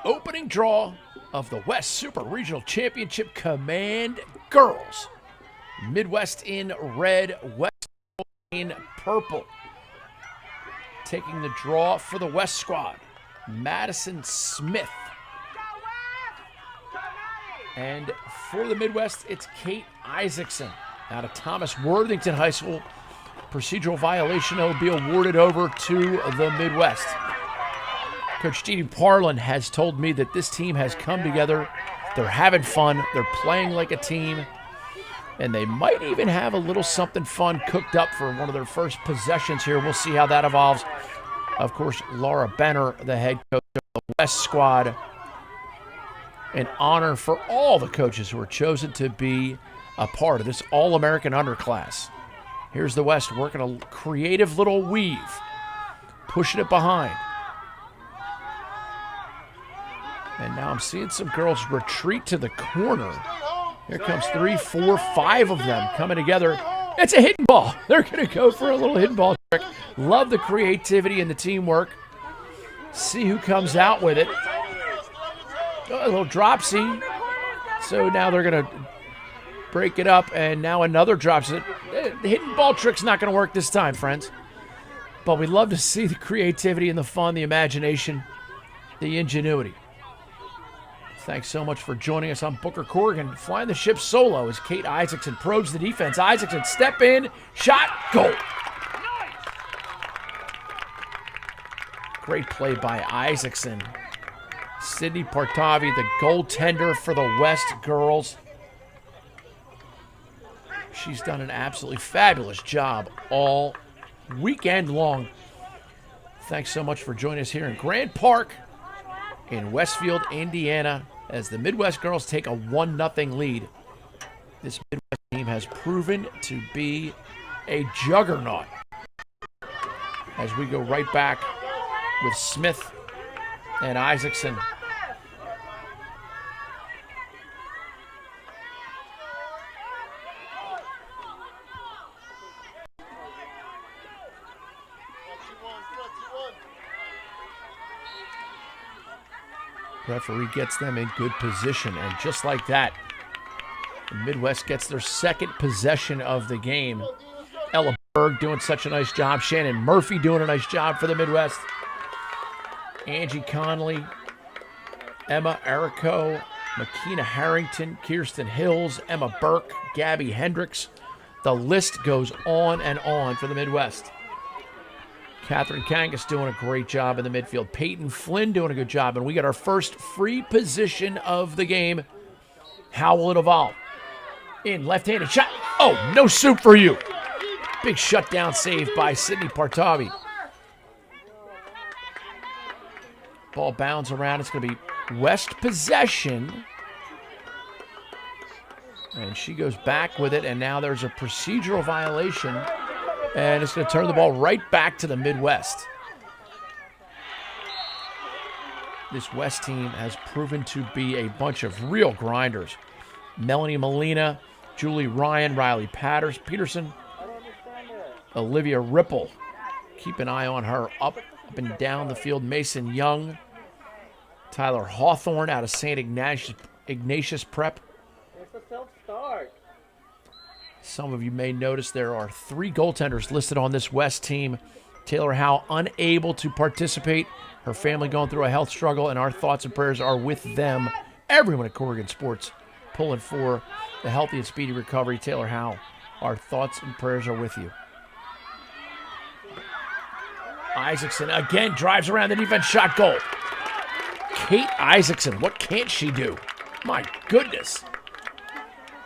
opening draw of the West Super Regional Championship Command Girls. Midwest in red, West in purple. Taking the draw for the West squad, Madison Smith. And for the Midwest, it's Kate Isaacson out of Thomas Worthington High School. Procedural violation will be awarded over to the Midwest. Coach Jeannie Parlin has told me that this team has come together. They're having fun. They're playing like a team. And they might even have a little something fun cooked up for one of their first possessions here. We'll see how that evolves. Of course, Laura Benner, the head coach of the West squad. An honor for all the coaches who are chosen to be a part of this All-American underclass. Here's the West working a creative little weave, pushing it behind. And now I'm seeing some girls retreat to the corner. Here comes 3, 4, 5 of them coming together. It's a hidden ball. They're going to go for a little hidden ball trick. Love the creativity and the teamwork. See who comes out with it. A little dropsy. So now they're going to break it up, and now another dropsy. The hidden ball trick's not going to work this time, friends. But we love to see the creativity and the fun, the imagination, the ingenuity. Thanks so much for joining us on Booker Corrigan. Flying the ship solo as Kate Isaacson probes the defense. Isaacson, step in, shot, goal. Great play by Isaacson. Sydney Partavi, the goaltender for the West girls. She's done an absolutely fabulous job all weekend long. Thanks so much for joining us here in Grant Park in Westfield, Indiana, as the Midwest girls take a 1-0 lead. This Midwest team has proven to be a juggernaut. As we go right back with Smith and Isaacson. Referee gets them in good position, and just like that, the Midwest gets their second possession of the game. Ella Berg doing such a nice job. Shannon Murphy doing a nice job for the Midwest. Angie Conley, Emma Erico, Makina Harrington, Kirsten Hills, Emma Burke, Gabby Hendricks. The list goes on and on for the Midwest. Catherine Kangas doing a great job in the midfield. Peyton Flynn doing a good job. And we got our first free position of the game. How will it evolve? In, left-handed shot. Oh, no soup for you. Big shutdown save by Sydney Partavi. Ball bounds around. It's going to be West possession. And she goes back with it. And now there's a procedural violation. And it's going to turn the ball right back to the Midwest. This West team has proven to be a bunch of real grinders. Melanie Molina, Julie Ryan, Riley Peterson, Olivia Ripple. Keep an eye on her up and down the field. Mason Young, Tyler Hawthorne out of St. Ignatius Prep. It's a self-start. Some of you may notice there are 3 goaltenders listed on this West team. Taylor Howe unable to participate. Her family going through a health struggle, and our thoughts and prayers are with them. Everyone at Corrigan Sports pulling for the healthy and speedy recovery. Taylor Howe, our thoughts and prayers are with you. Isaacson again drives around the defense, shot, goal. Kate Isaacson, what can't she do? My goodness.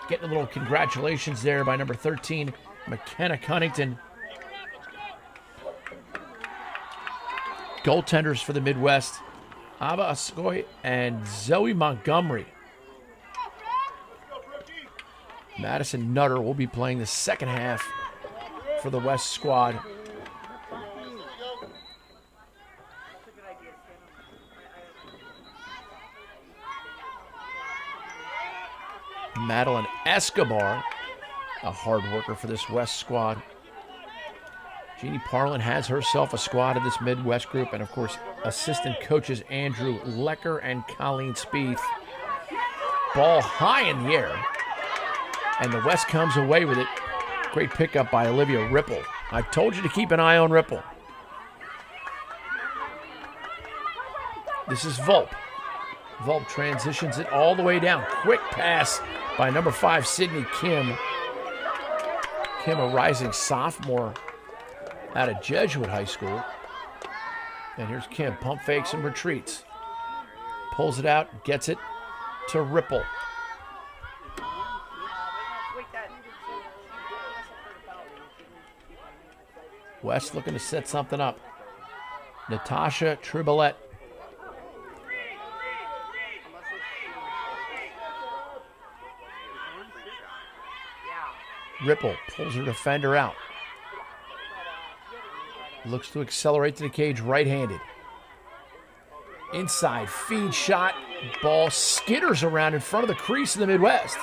Getting a little congratulations there by number 13, McKenna Cunnington. Goaltenders for the Midwest, Ava Ascoy and Zoe Montgomery. Madison Nutter will be playing the second half for the West squad. Madeline Escobar, a hard worker for this West squad. Jeannie Parlin has herself a squad in this Midwest group, and of course, assistant coaches Andrew Lecker and Colleen Spieth. Ball high in the air, and the West comes away with it. Great pickup by Olivia Ripple. I told you to keep an eye on Ripple. This is Volpe. Volpe transitions it all the way down. Quick pass by number 5, Sydney Kim. Kim, a rising sophomore out of Jesuit High School. And here's Kim, pump fakes and retreats. Pulls it out, gets it to Ripple. West looking to set something up. Natasha Tribolette. Ripple pulls her defender out. Looks to accelerate to the cage right-handed. Inside feed shot. Ball skitters around in front of the crease in the Midwest.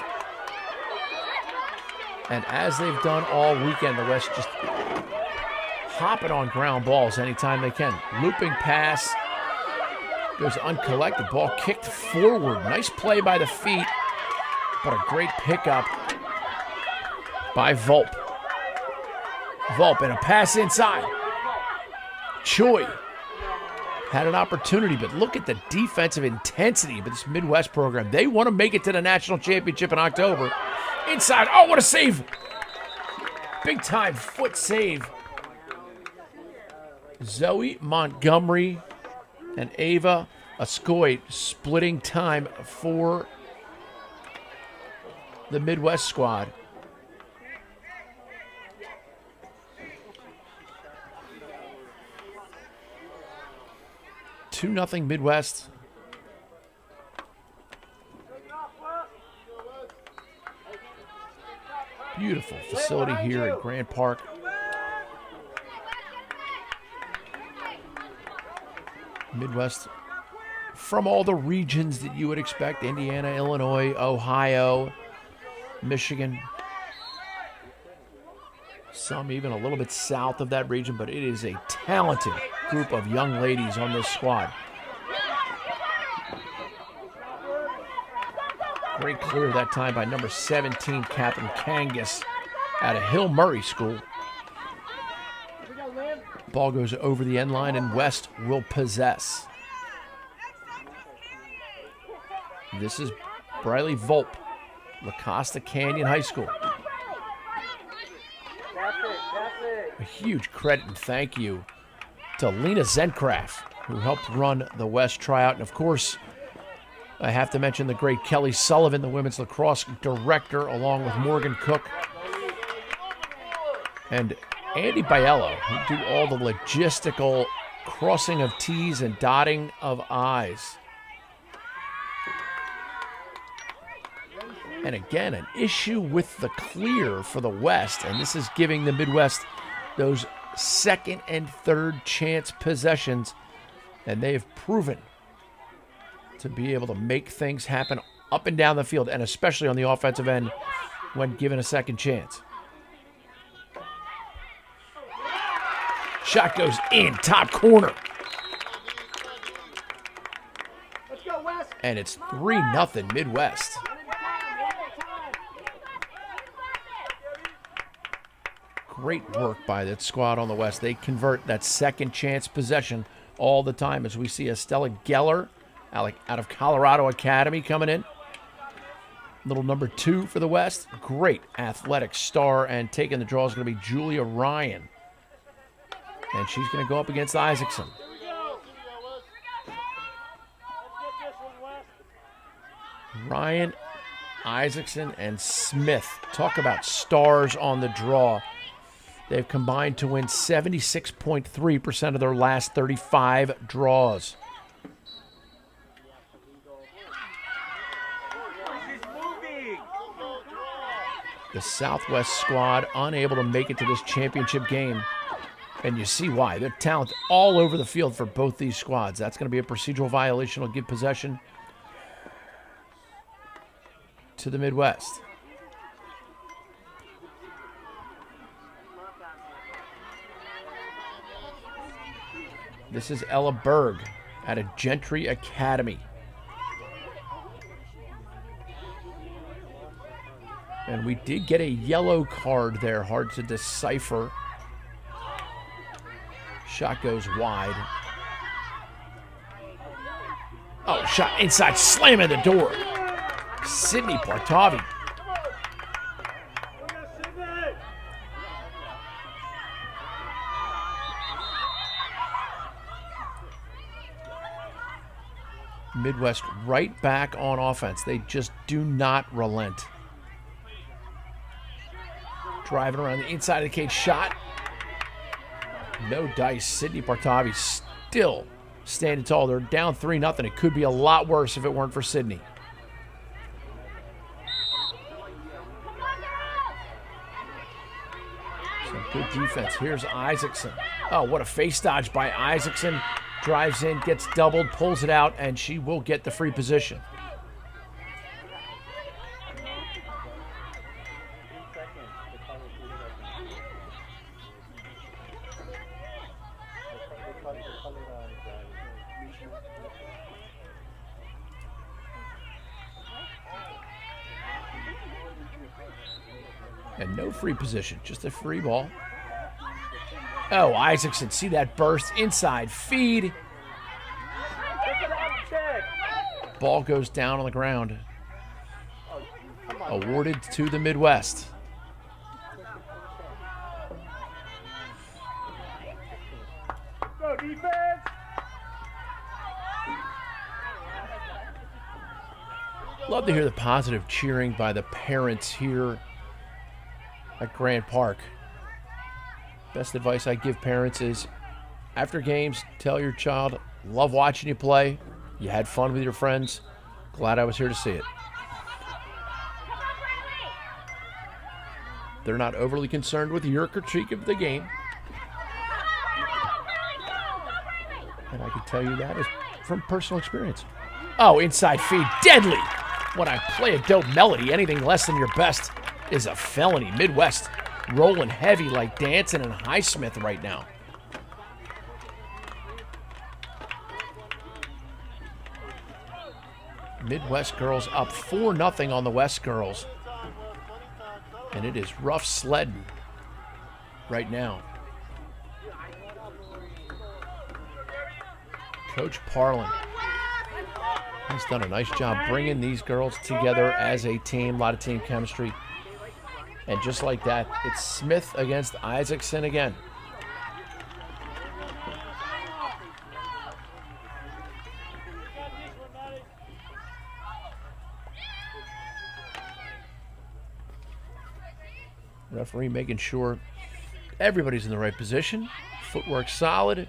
And as they've done all weekend, the West just hopping on ground balls anytime they can. Looping pass. Goes uncollected. Ball kicked forward. Nice play by the feet. But a great pickup by Volpe. Volpe and a pass inside. Choi had an opportunity, but look at the defensive intensity of this Midwest program. They want to make it to the national championship in October. Inside. Oh, what a save. Big time foot save. Zoe Montgomery and Ava Ascoit splitting time for the Midwest squad. 2-0 Midwest. Beautiful facility here at Grant Park. Midwest from all the regions that you would expect: Indiana, Illinois, Ohio, Michigan. Some even a little bit south of that region, but it is a talented group of young ladies on this squad. Great clear that time by number 17, Captain Kangas, out of Hill Murray School. Ball goes over the end line, and West will possess. This is Briley Volpe, La Costa Canyon High School. A huge credit and thank you to Lena Zenkraft, who helped run the West tryout. And of course, I have to mention the great Kelly Sullivan, the women's lacrosse director, along with Morgan Cook and Andy Biello, who do all the logistical crossing of T's and dotting of I's. And again, an issue with the clear for the West, and this is giving the Midwest those second and third chance possessions, and they have proven to be able to make things happen up and down the field, and especially on the offensive end when given a second chance. Shot goes in, top corner. Let's go, West. And it's 3-0 Midwest. Great work by that squad on the West. They convert that second chance possession all the time, as we see Estella Geller out of Colorado Academy coming in. Little number 2 for the West. Great athletic star, and taking the draw is going to be Julia Ryan. And she's going to go up against Isaacson. Ryan, Isaacson, and Smith. Talk about stars on the draw. They've combined to win 76.3% of their last 35 draws. The Southwest squad unable to make it to this championship game. And you see why. They're talented all over the field for both these squads. That's going to be a procedural violation. Will give possession to the Midwest. This is Ella Berg at a Gentry Academy. And we did get a yellow card there, hard to decipher. Shot goes wide. Oh, shot inside, slamming the door. Sydney Partavi. Midwest right back on offense. They just do not relent. Driving around the inside of the cage, shot. No dice. Sydney Partavi still standing tall. They're down 3-0. It could be a lot worse if it weren't for Sydney. Some good defense. Here's Isaacson. Oh, what a face dodge by Isaacson. Drives in, gets doubled, pulls it out, and she will get the free position. And no free position, just a free ball. Oh, Isaacson, see that burst inside feed. Ball goes down on the ground. Awarded to the Midwest. Go defense! Love to hear the positive cheering by the parents here at Grant Park. Best advice I give parents is, after games, tell your child, love watching you play. You had fun with your friends. Glad I was here to see it. They're not overly concerned with your critique of the game. And I can tell you that is from personal experience. Oh, inside feed, deadly. When I play a dope melody, anything less than your best is a felony. Midwest rolling heavy like Danson and Highsmith right now. Midwest girls up 4-0 on the West girls. And it is rough sledding right now. Coach Parlin has done a nice job bringing these girls together as a team. A lot of team chemistry. And just like that, it's Smith against Isaacson again. Referee making sure everybody's in the right position. Footwork solid.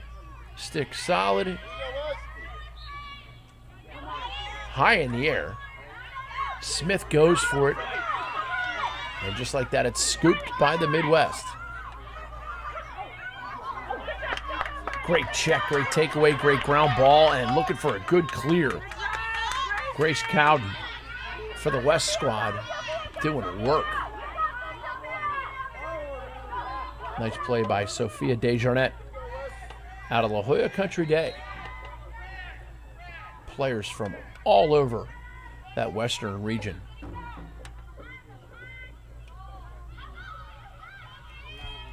Stick solid. High in the air. Smith goes for it. And just like that, it's scooped by the Midwest. Great check, great takeaway, great ground ball, and looking for a good clear. Grace Cowden for the West squad doing work. Nice play by Sophia Desjardins out of La Jolla Country Day. Players from all over that western region.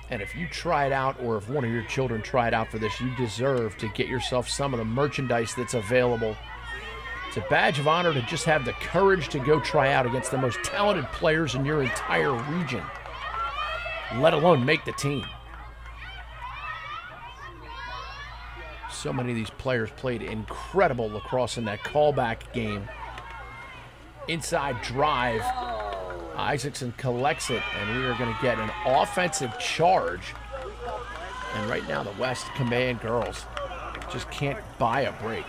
And if you try it out, or if one of your children tried out for this, you deserve to get yourself some of the merchandise that's available. It's a badge of honor to just have the courage to go try out against the most talented players in your entire region, let alone make the team. So many of these players played incredible lacrosse in that callback game. Inside drive. Isaacson collects it, and we are going to get an offensive charge. And right now, the West Command girls just can't buy a break.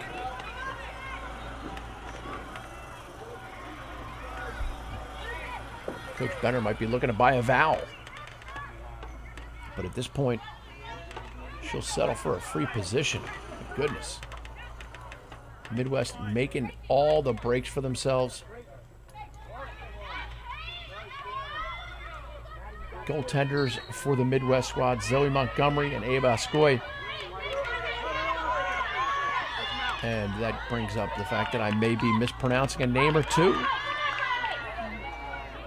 Coach Benner might be looking to buy a vowel. But at this point, she'll settle for a free position. My goodness. Midwest making all the breaks for themselves. Goaltenders for the Midwest squad, Zoe Montgomery and Ava Ascoy. And that brings up the fact that I may be mispronouncing a name or two.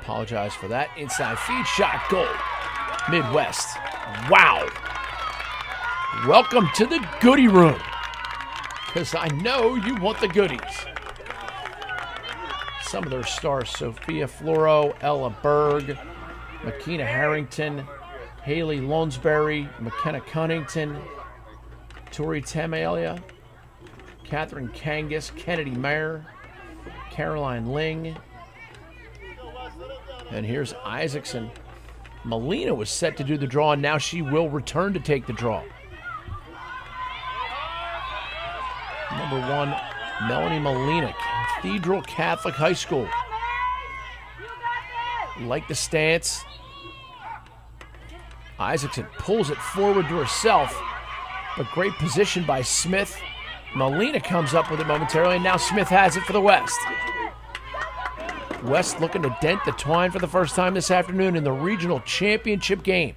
Apologize for that. Inside feed shot goal. Midwest. Wow. Welcome to the goodie room. Because I know you want the goodies. Some of their stars: Sophia Floro, Ella Berg, McKenna Harrington, Haley Lonesbury, McKenna Cunnington, Tori Tamalia, Catherine Kangas, Kennedy Mayer, Caroline Ling. And here's Isaacson. Molina was set to do the draw, and now she will return to take the draw. Number 1, Melanie Molina, Cathedral Catholic High School. Like the stance. Isaacson pulls it forward to herself, but great position by Smith. Molina comes up with it momentarily, and now Smith has it for the West. West looking to dent the twine for the first time this afternoon in the regional championship game.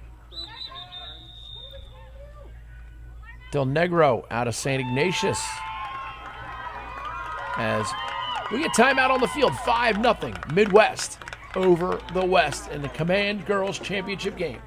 Del Negro out of St. Ignatius. As we get timeout on the field, 5-0 Midwest over the West in the Command Girls Championship game.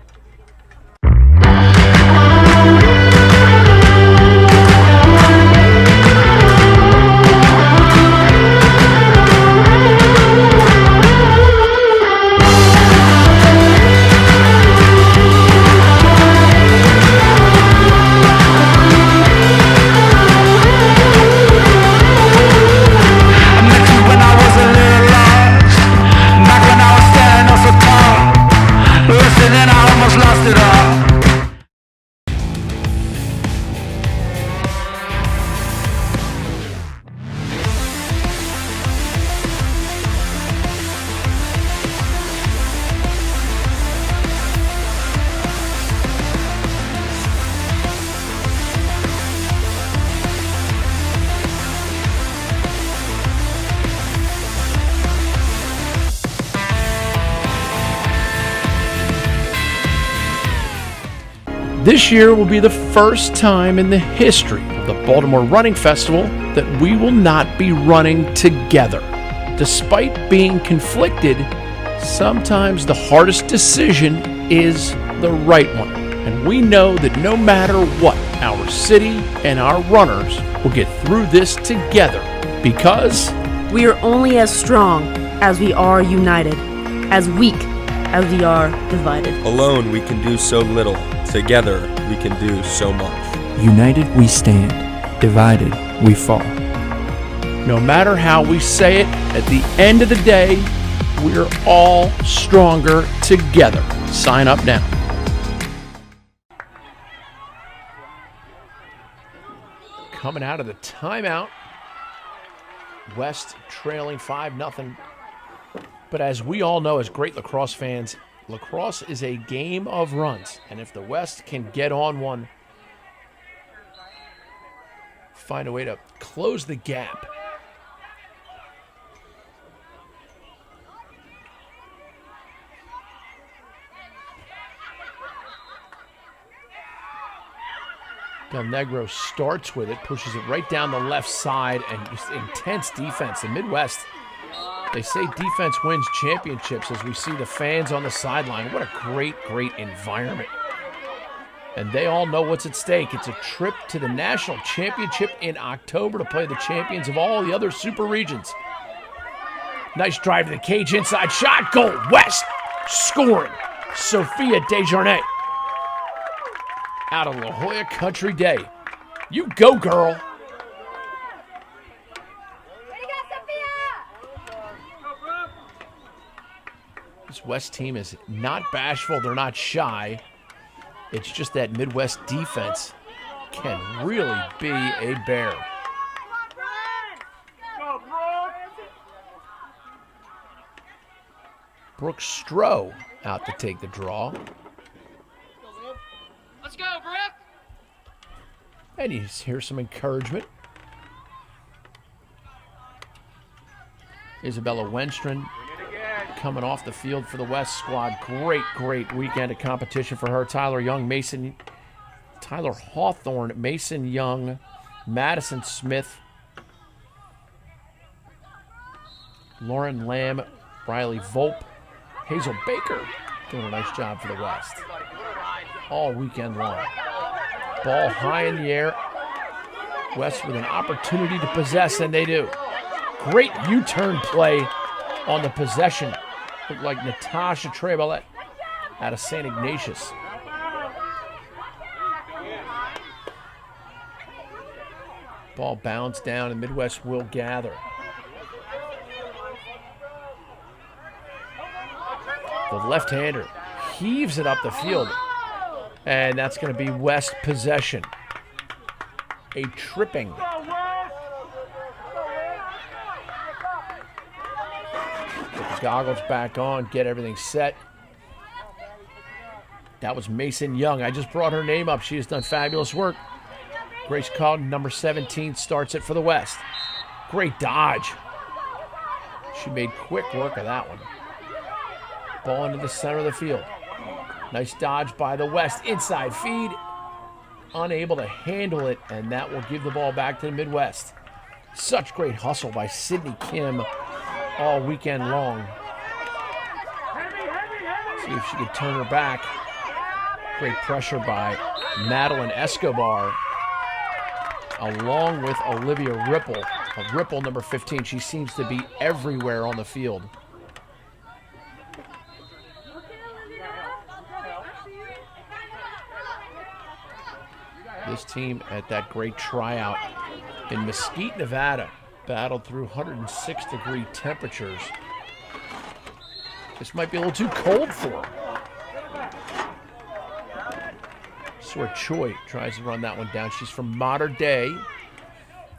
This year will be the first time in the history of the Baltimore Running Festival that we will not be running together. Despite being conflicted, sometimes the hardest decision is the right one. And we know that no matter what, our city and our runners will get through this together because we are only as strong as we are united, as weak as we are divided. Alone we can do so little. Together, we can do so much. United we stand, divided we fall. No matter how we say it, at the end of the day, we're all stronger together. Sign up now. Coming out of the timeout, West trailing 5-0. But as we all know as great lacrosse fans, lacrosse is a game of runs, and if the West can get on one, find a way to close the gap. Del Negro starts with it, pushes it right down the left side, and just intense defense. The Midwest, they say defense wins championships, as we see the fans on the sideline. What a great, great environment. And they all know what's at stake. It's a trip to the national championship in October to play the champions of all the other super regions. Nice drive to the cage, inside shot, goal, West scoring. Sophia Desjardins out of La Jolla Country Day. You go, girl. This West team is not bashful. They're not shy. It's just that Midwest defense can really be a bear. Brooke Stroh out to take the draw. Let's go, Brooke! And you hear some encouragement. Isabella Wenstrom coming off the field for the West squad. Great, great weekend of competition for her. Tyler Hawthorne, Mason Young, Madison Smith, Lauren Lamb, Riley Volpe, Hazel Baker doing a nice job for the West all weekend long. Ball high in the air. West with an opportunity to possess, and they do. Great U-turn play on the possession. Looked like Natasha Treballet out of St. Ignatius. Ball bounced down, and Midwest will gather. The left-hander heaves it up the field, and that's going to be West possession. A tripping. Put the goggles back on, get everything set. That was Mason Young. I just brought her name up. She has done fabulous work. Grace Cotton, number 17, starts it for the West. Great dodge. She made quick work of that one. Ball into the center of the field. Nice dodge by the West. Inside feed. Unable to handle it, and that will give the ball back to the Midwest. Such great hustle by Sydney Kim all weekend long. See if she could turn her back. Great pressure by Madeline Escobar, along with Olivia Ripple. Ripple, number 15. She seems to be everywhere on the field. This team at that great tryout in Mesquite, Nevada, battled through 106-degree temperatures. This might be a little too cold for them. Swer Choi tries to run that one down. She's from Mater Dei.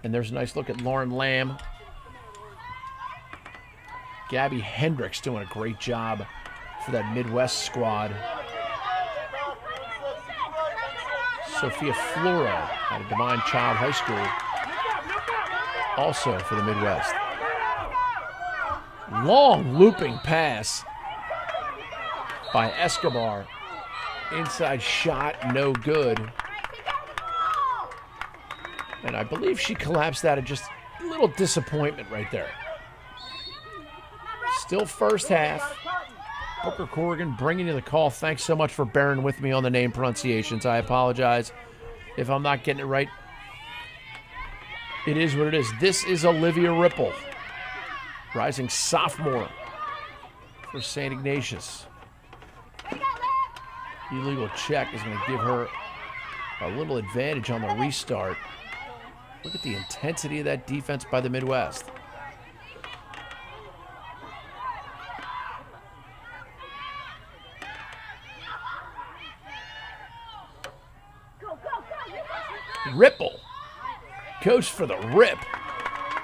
And there's a nice look at Lauren Lamb. Gabby Hendricks doing a great job for that Midwest squad. Sophia Floro out of Divine Child High School, also for the Midwest. Long looping pass by Escobar. Inside shot, no good. And I believe she collapsed out of just a little disappointment right there. Still first half. Booker Corrigan bringing you the call. Thanks so much for bearing with me on the name pronunciations. I apologize if I'm not getting it right. It is what it is. This is Olivia Ripple, rising sophomore for St. Ignatius. Illegal check is going to give her a little advantage on the restart. Look at the intensity of that defense by the Midwest. Ripple goes for the rip.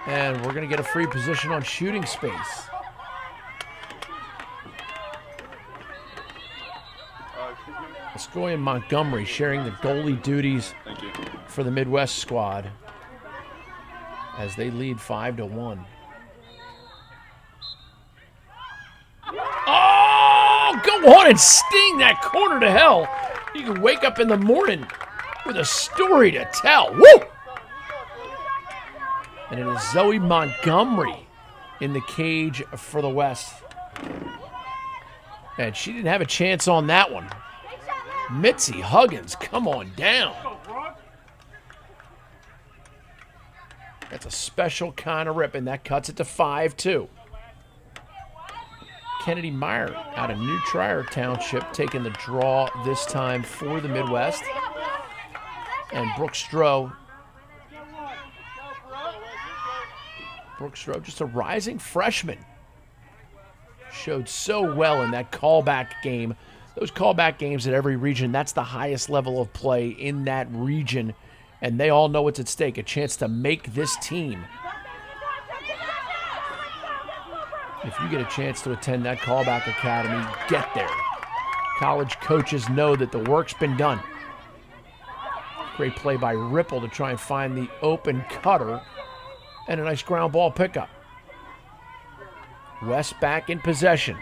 And we're going to get a free position on shooting space. Escoy Montgomery sharing the goalie duties for the Midwest squad as they lead 5-1. Oh, go on and sting that corner to hell. You can wake up in the morning with a story to tell. Woo! And it is Zoe Montgomery in the cage for the West. And she didn't have a chance on that one. Mitzi Huggins, come on down. That's a special kind of rip, and that cuts it to 5-2. Kennedy Meyer out of New Trier Township taking the draw this time for the Midwest. And Brooke Stroh, just a rising freshman, showed so well in that callback game. Those callback games at every region, that's the highest level of play in that region, and they all know what's at stake, a chance to make this team. If you get a chance to attend that callback academy, get there. College coaches know that the work's been done. Great play by Ripple to try and find the open cutter, and a nice ground ball pickup. West back in possession.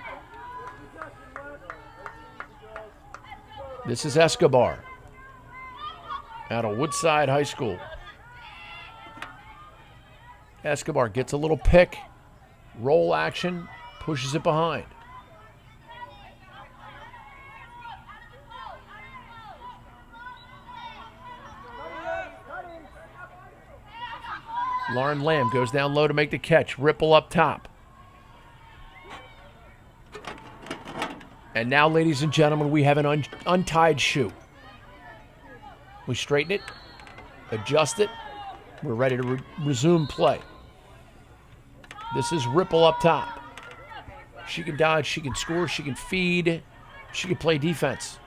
This is Escobar out of Woodside High School. Escobar gets a little pick, Roll action, pushes it behind. Lauren Lamb goes down low to make the catch. Ripple up top. And now, ladies and gentlemen, we have an untied shoe. We straighten it, adjust it. We're ready to resume play. This is Ripple up top. She can dodge, she can score, she can feed, she can play defense.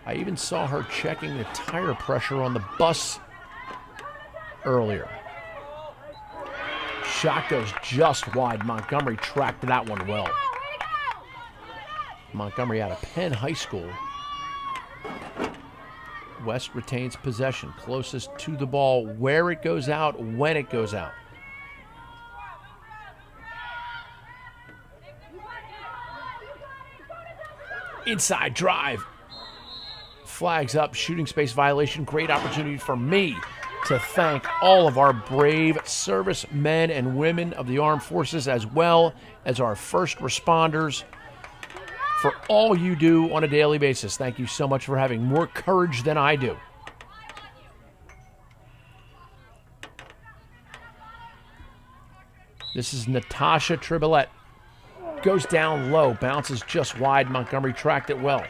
I even saw her checking the tire pressure on the bus earlier. Shot goes just wide. Montgomery tracked that one well. Montgomery out of Penn High School. West retains possession, closest to the ball, where it goes out, when it goes out. Inside drive. Flags up, shooting space violation. Great opportunity for me to thank all of our brave servicemen and women of the armed forces, as well as our first responders, for all you do on a daily basis. Thank you so much for having more courage than I do. This is Natasha Tribolette. Goes down low, bounces just wide. Montgomery tracked it well.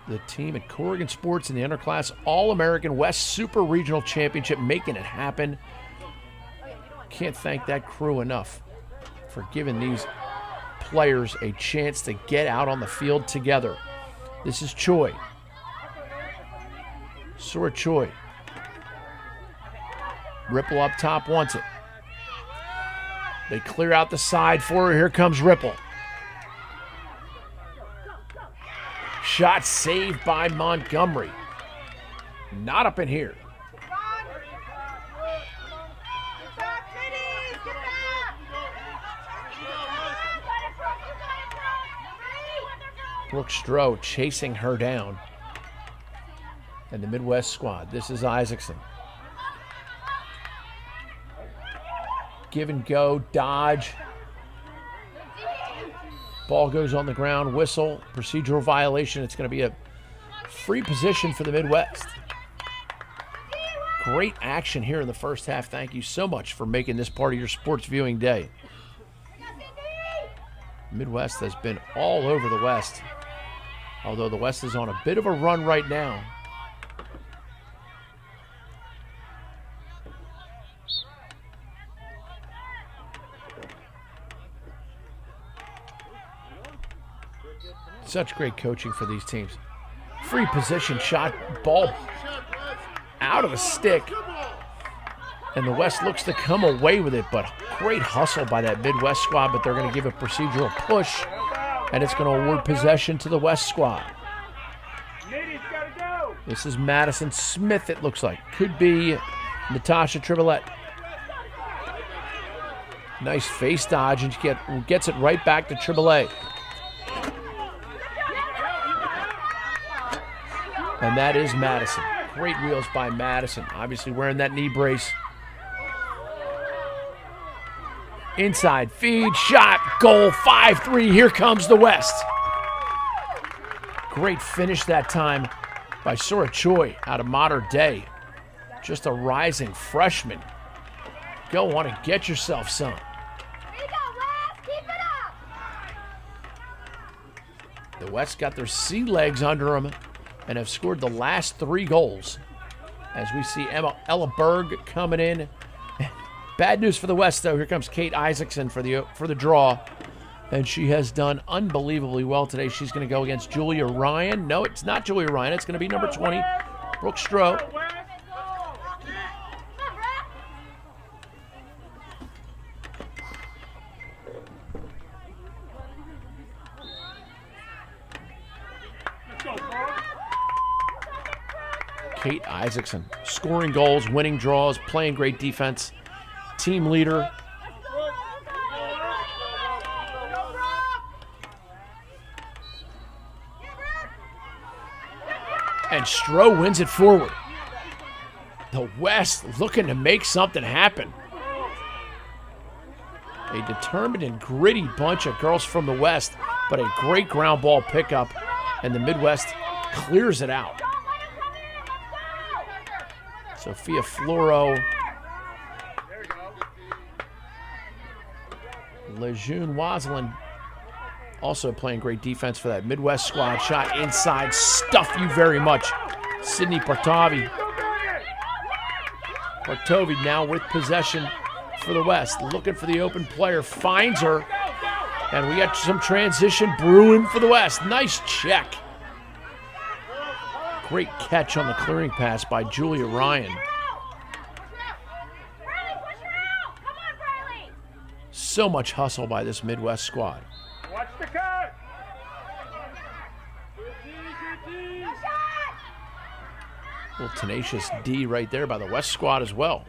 The team at Corrigan Sports in the Interclass All-American West Super Regional Championship, making it happen. Can't thank that crew enough for giving these players a chance to get out on the field together. This is Choi. Sora Choi. Ripple up top wants it. They clear out the side for her. Here comes Ripple. Shot saved by Montgomery. Not up in here. Brooke Stroh chasing her down. And the Midwest squad. This is Isaacson. Give and go, dodge. Ball goes on the ground, whistle, procedural violation. It's going to be a free position for the Midwest. Great action here in the first half. Thank you so much for making this part of your sports viewing day. Midwest has been all over the West, although the West is on a bit of a run right now. Such great coaching for these teams. Free position shot, ball out of the stick. And the West looks to come away with it, but great hustle by that Midwest squad, but they're going to give a procedural push, and it's going to award possession to the West squad. This is Madison Smith, it looks like. Could be Natasha Tribolette. Nice face dodge, and she gets it right back to Tribolette. And that is Madison. Great wheels by Madison. Obviously wearing that knee brace. Inside feed, shot, goal, 5-3. Here comes the West. Great finish that time by Sora Choi out of Mater Dei. Just a rising freshman. Go on and get yourself some. The West got their sea legs under them and have scored the last 3 goals. As we see Ella Berg coming in. Bad news for the West, though. Here comes Kate Isaacson for the draw. And she has done unbelievably well today. She's going to go against Julia Ryan. No, it's not Julia Ryan. It's going to be number 20, Brooke Stroh. Kate Isaacson, scoring goals, winning draws, playing great defense, team leader. And Stroh wins it forward. The West looking to make something happen. A determined and gritty bunch of girls from the West, but a great ground ball pickup, and the Midwest clears it out. Sophia Floro. Lejeune Waslin also playing great defense for that Midwest squad. Shot inside, stuff you very much. Sydney Partovi. Partovi now with possession for the West. Looking for the open player, finds her. And we got some transition brewing for the West. Nice check. Great catch on the clearing pass by Julia Ryan. So much hustle by this Midwest squad. Watch the cut. Little tenacious D right there by the West squad as well.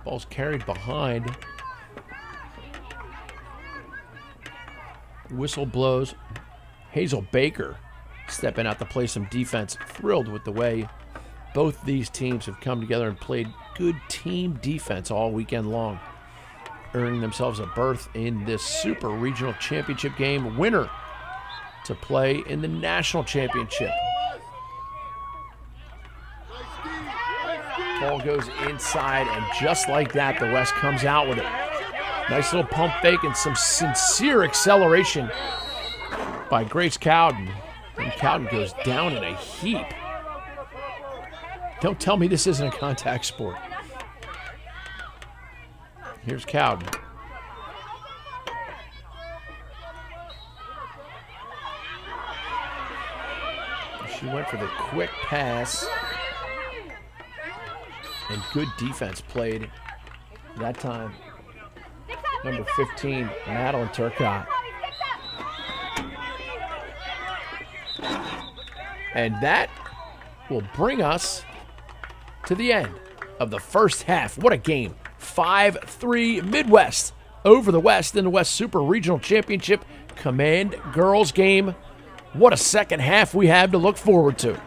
Ball's carried behind. Whistle blows. Hazel Baker stepping out to play some defense. Thrilled with the way both these teams have come together and played good team defense all weekend long, earning themselves a berth in this Super Regional Championship game. Winner to play in the National Championship. Ball goes inside, and just like that, the West comes out with it. Nice little pump fake and some sincere acceleration by Grace Cowden. And Cowden goes down in a heap. Don't tell me this isn't a contact sport. Here's Cowden. She went for the quick pass. And good defense played that time. Number 15, Madeline Turcotte. And that will bring us to the end of the first half. What a game. 5-3 Midwest over the West in the West Super Regional Championship Command Girls game. What a second half we have to look forward to.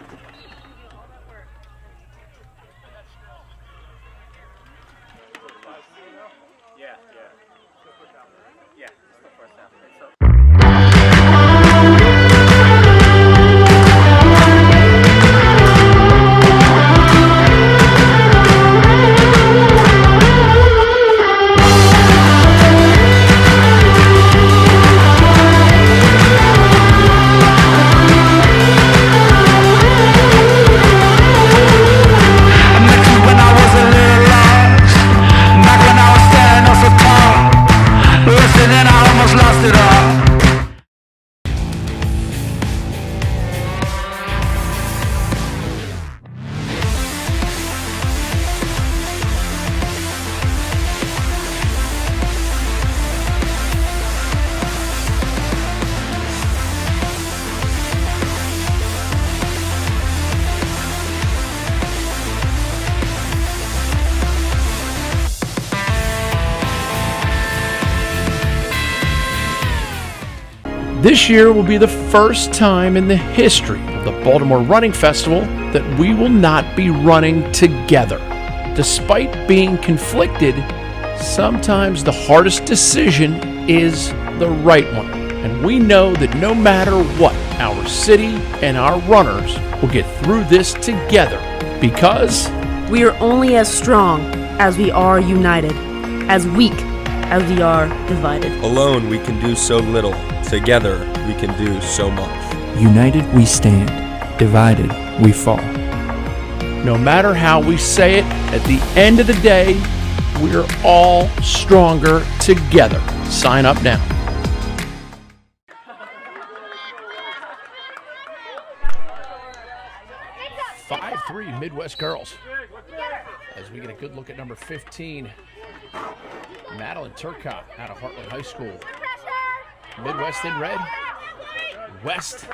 This year will be the first time in the history of the Baltimore Running Festival that we will not be running together. Despite being conflicted, sometimes the hardest decision is the right one. And we know that no matter what, our city and our runners will get through this together because We are only as strong as we are united, as weak as we are divided. Alone we can do so little. Together we can do so much. United we stand, divided we fall. no matter how we say it, at the end of the day, we're all stronger together. Sign up now. (5-3) Midwest girls. As we get a good look at number 15, Madeline Turcotte out of Heartland High School. Midwest in red, West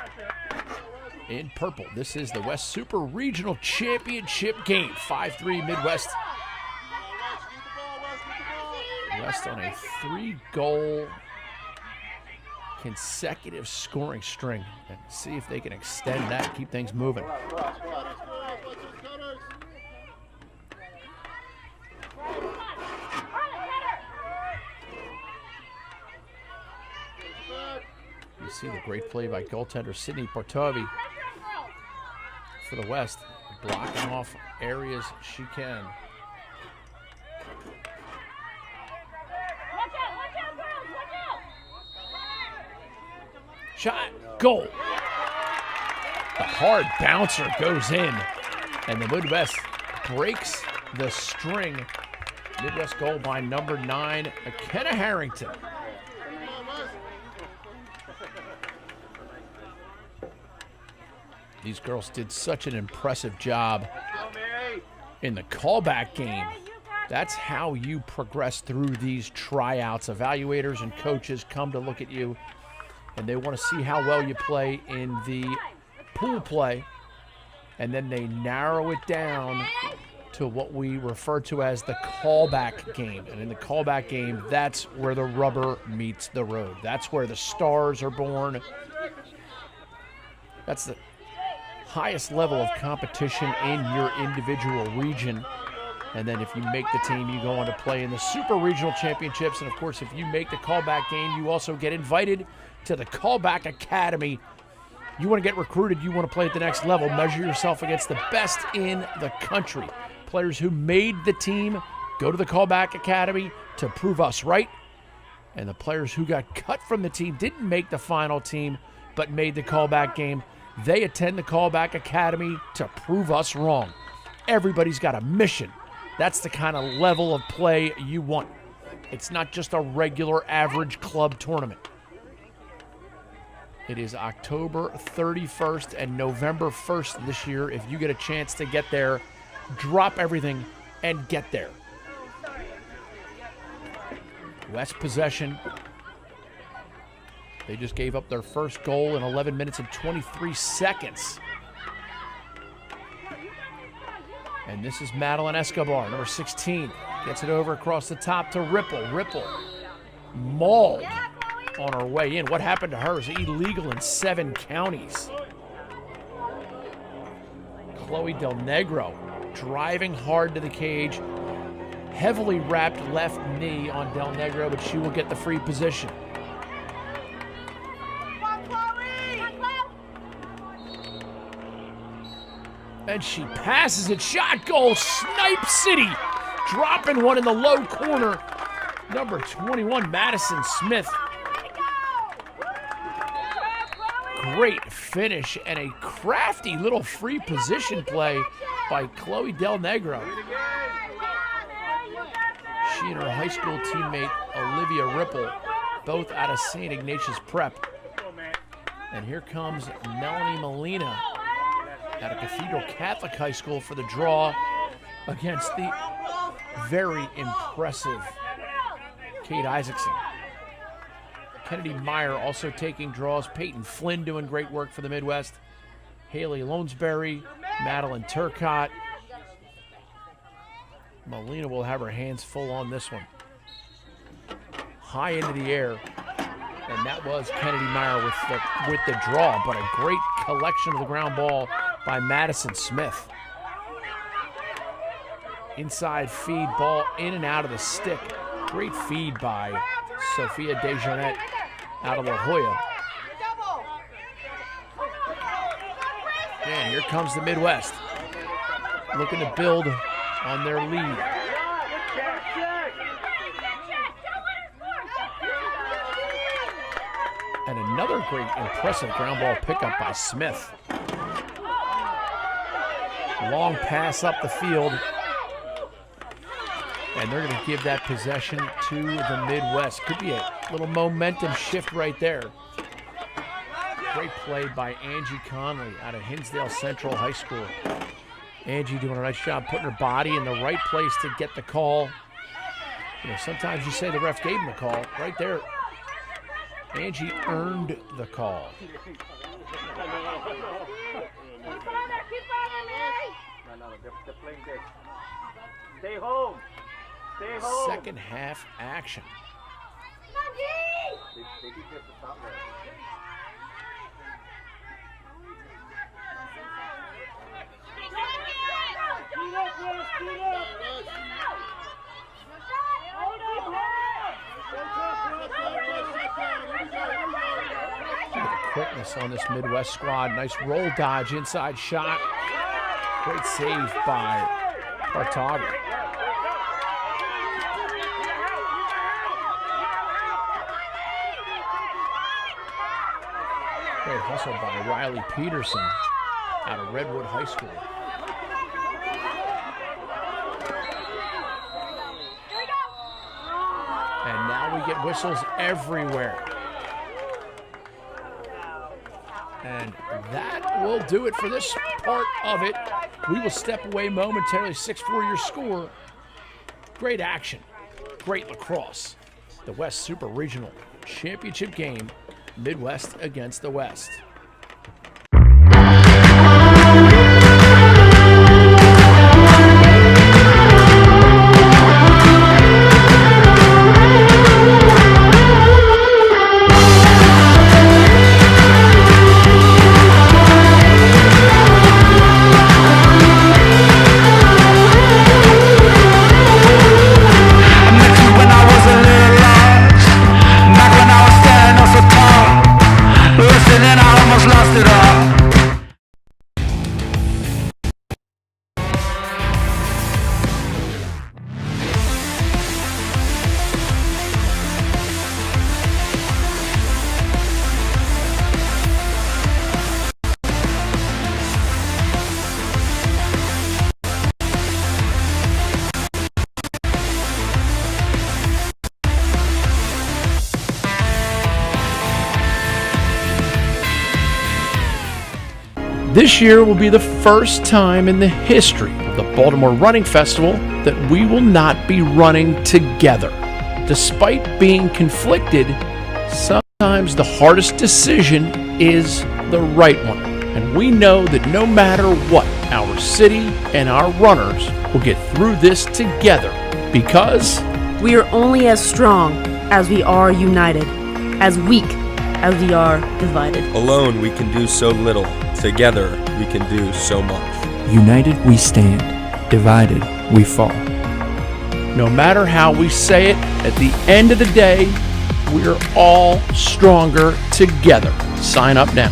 in purple. This is the West Super Regional Championship game. 5-3 Midwest. West on a 3-goal consecutive scoring string and see if they can extend that, keep things moving. You see the great play by goaltender Sydney Portovi for the West, blocking off areas she can. Shot, goal. The hard bouncer goes in, and the Midwest breaks the string. Midwest goal by number 9, McKenna Harrington. These girls did such an impressive job in the callback game. That's how you progress through these tryouts. Evaluators and coaches come to look at you, and they want to see how well you play in the pool play, and then they narrow it down to what we refer to as the callback game. And in the callback game, that's where the rubber meets the road. That's where the stars are born. That's the highest level of competition in your individual region. And then if you make the team, you go on to play in the Super Regional Championships. And of course, if you make the callback game, you also get invited to the Callback Academy. You want to get recruited, you want to play at the next level, measure yourself against the best in the country. Players who made the team go to the Callback Academy to prove us right. And the players who got cut from the team, didn't make the final team, but made the callback game, they attend the Callback Academy to prove us wrong. Everybody's got a mission. That's the kind of level of play you want. It's not just a regular average club tournament. It is October 31st and November 1st this year. If you get a chance to get there, drop everything and get there. West possession. They just gave up their first goal in 11 minutes and 23 seconds. And this is Madeline Escobar, number 16. Gets it over across the top to Ripple. Ripple mauled on her way in. What happened to her is illegal in 7 counties. Chloe Del Negro driving hard to the cage. Heavily wrapped left knee on Del Negro, but she will get the free position. And she passes it. Shot, goal, Snipe City. Dropping one in the low corner. Number 21, Madison Smith. Great finish and a crafty little free position play by Chloe Del Negro. She and her high school teammate, Olivia Ripple, both out of St. Ignatius Prep. And here comes Melanie Molina out of Cathedral Catholic High School for the draw against the very impressive Kate Isaacson. Kennedy Meyer also taking draws. Peyton Flynn doing great work for the Midwest. Haley Lonesberry, Madeline Turcott. Molina will have her hands full on this one. High into the air. And that was Kennedy Meyer with the draw, but a great collection of the ground ball by Madison Smith. Inside feed, ball in and out of the stick. Great feed by Sophia Dejournette out of La Jolla. And here comes the Midwest, looking to build on their lead. And another great, impressive ground ball pickup by Smith. Long pass up the field. And they're going to give that possession to the Midwest. Could be a little momentum shift right there. Great play by Angie Conley out of Hinsdale Central High School. Angie doing a nice job putting her body in the right place to get the call. You know, sometimes you say the ref gave him the call. Right there, Angie earned the call. Stay home. Stay home. Second half action. Quickness on this Midwest squad. Nice roll dodge, inside shot. Great save by Partaga. Great hustle by Riley Peterson out of Redwood High School. And now we get whistles everywhere. And that will do it for this part of it. We will step away momentarily. 6-4 your score. Great action. Great lacrosse. The West Super Regional Championship game. Midwest against the West. This year will be the first time in the history of the Baltimore Running Festival that we will not be running together. Despite being conflicted, sometimes the hardest decision is the right one. And we know that no matter what, our city and our runners will get through this together because We are only as strong as we are united, as weak as we are divided. Alone we can do so little. Together we can do so much. United we stand, divided we fall. no matter how we say it, at the end of the day, we're all stronger together. Sign up now.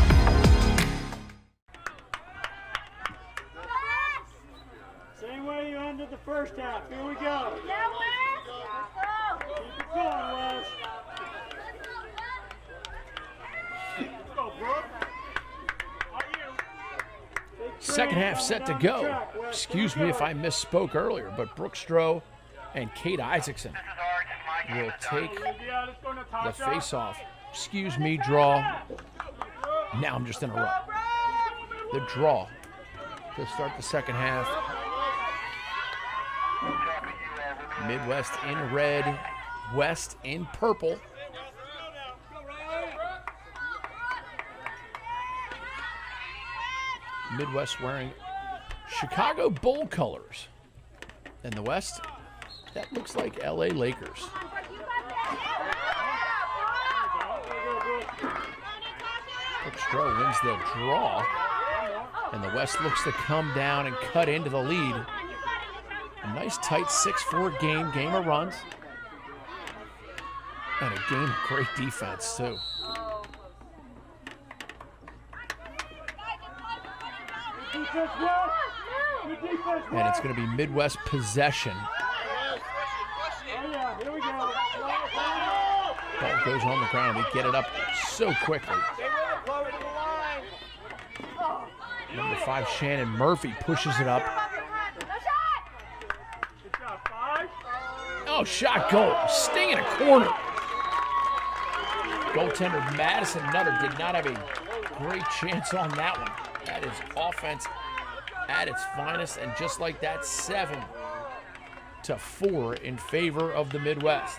Same way you ended the first half. Here we go. Keep it going, Wes. Let's go, Brooke. Second half set to go. Excuse me if I misspoke earlier, but Brooke Stroh and Kate Isaacson will take the face-off. Excuse me, draw. Now I'm just in a rut. The draw to start the second half. Midwest in red, West in purple. Midwest wearing Chicago Bull colors. And the West, that looks like LA Lakers. Brooke Stroh wins the draw. And the West looks to come down and cut into the lead. A nice tight 6-4 game of runs. And a game of great defense, too. And it's going to be Midwest possession. Ball goes on the ground. They get it up so quickly. Number 5, Shannon Murphy pushes it up. Oh, shot goal. Sting in a corner. Goaltender Madison Nutter did not have a great chance on that one. That is offense at its finest, and just like that, 7-4 in favor of the Midwest.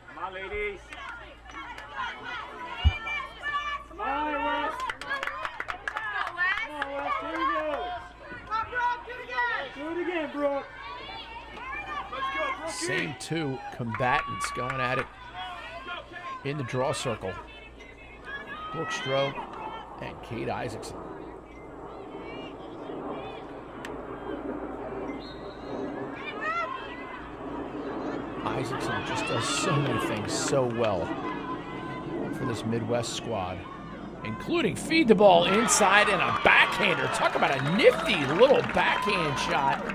Come on, ladies. Come on, Wes. Come on, Wes. Here we go. Come on, Brooke. Do it again. Same two combatants going at it in the draw circle. Brooke Stroh and Kate Isaacson. Isaacson just does so many things so well for this Midwest squad, including feed the ball inside and a backhander. Talk about a nifty little backhand shot.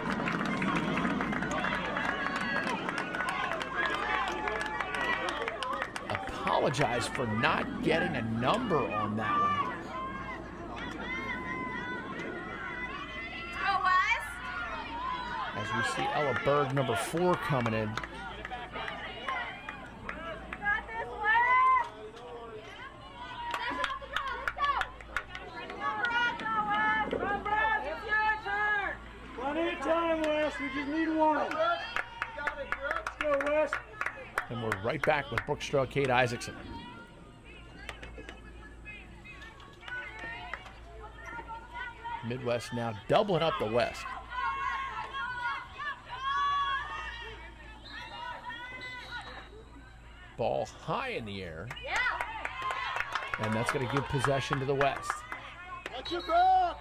Apologize for not getting a number on that one. As we see Ella Berg, number 4, coming in. Plenty of time, Wes. We just need one. Let's go, Wes. And we're right back with Brooke Stroh, Kate Isaacson. Midwest now doubling up the West. Ball high in the air. And that's going to give possession to the West. Watch your back.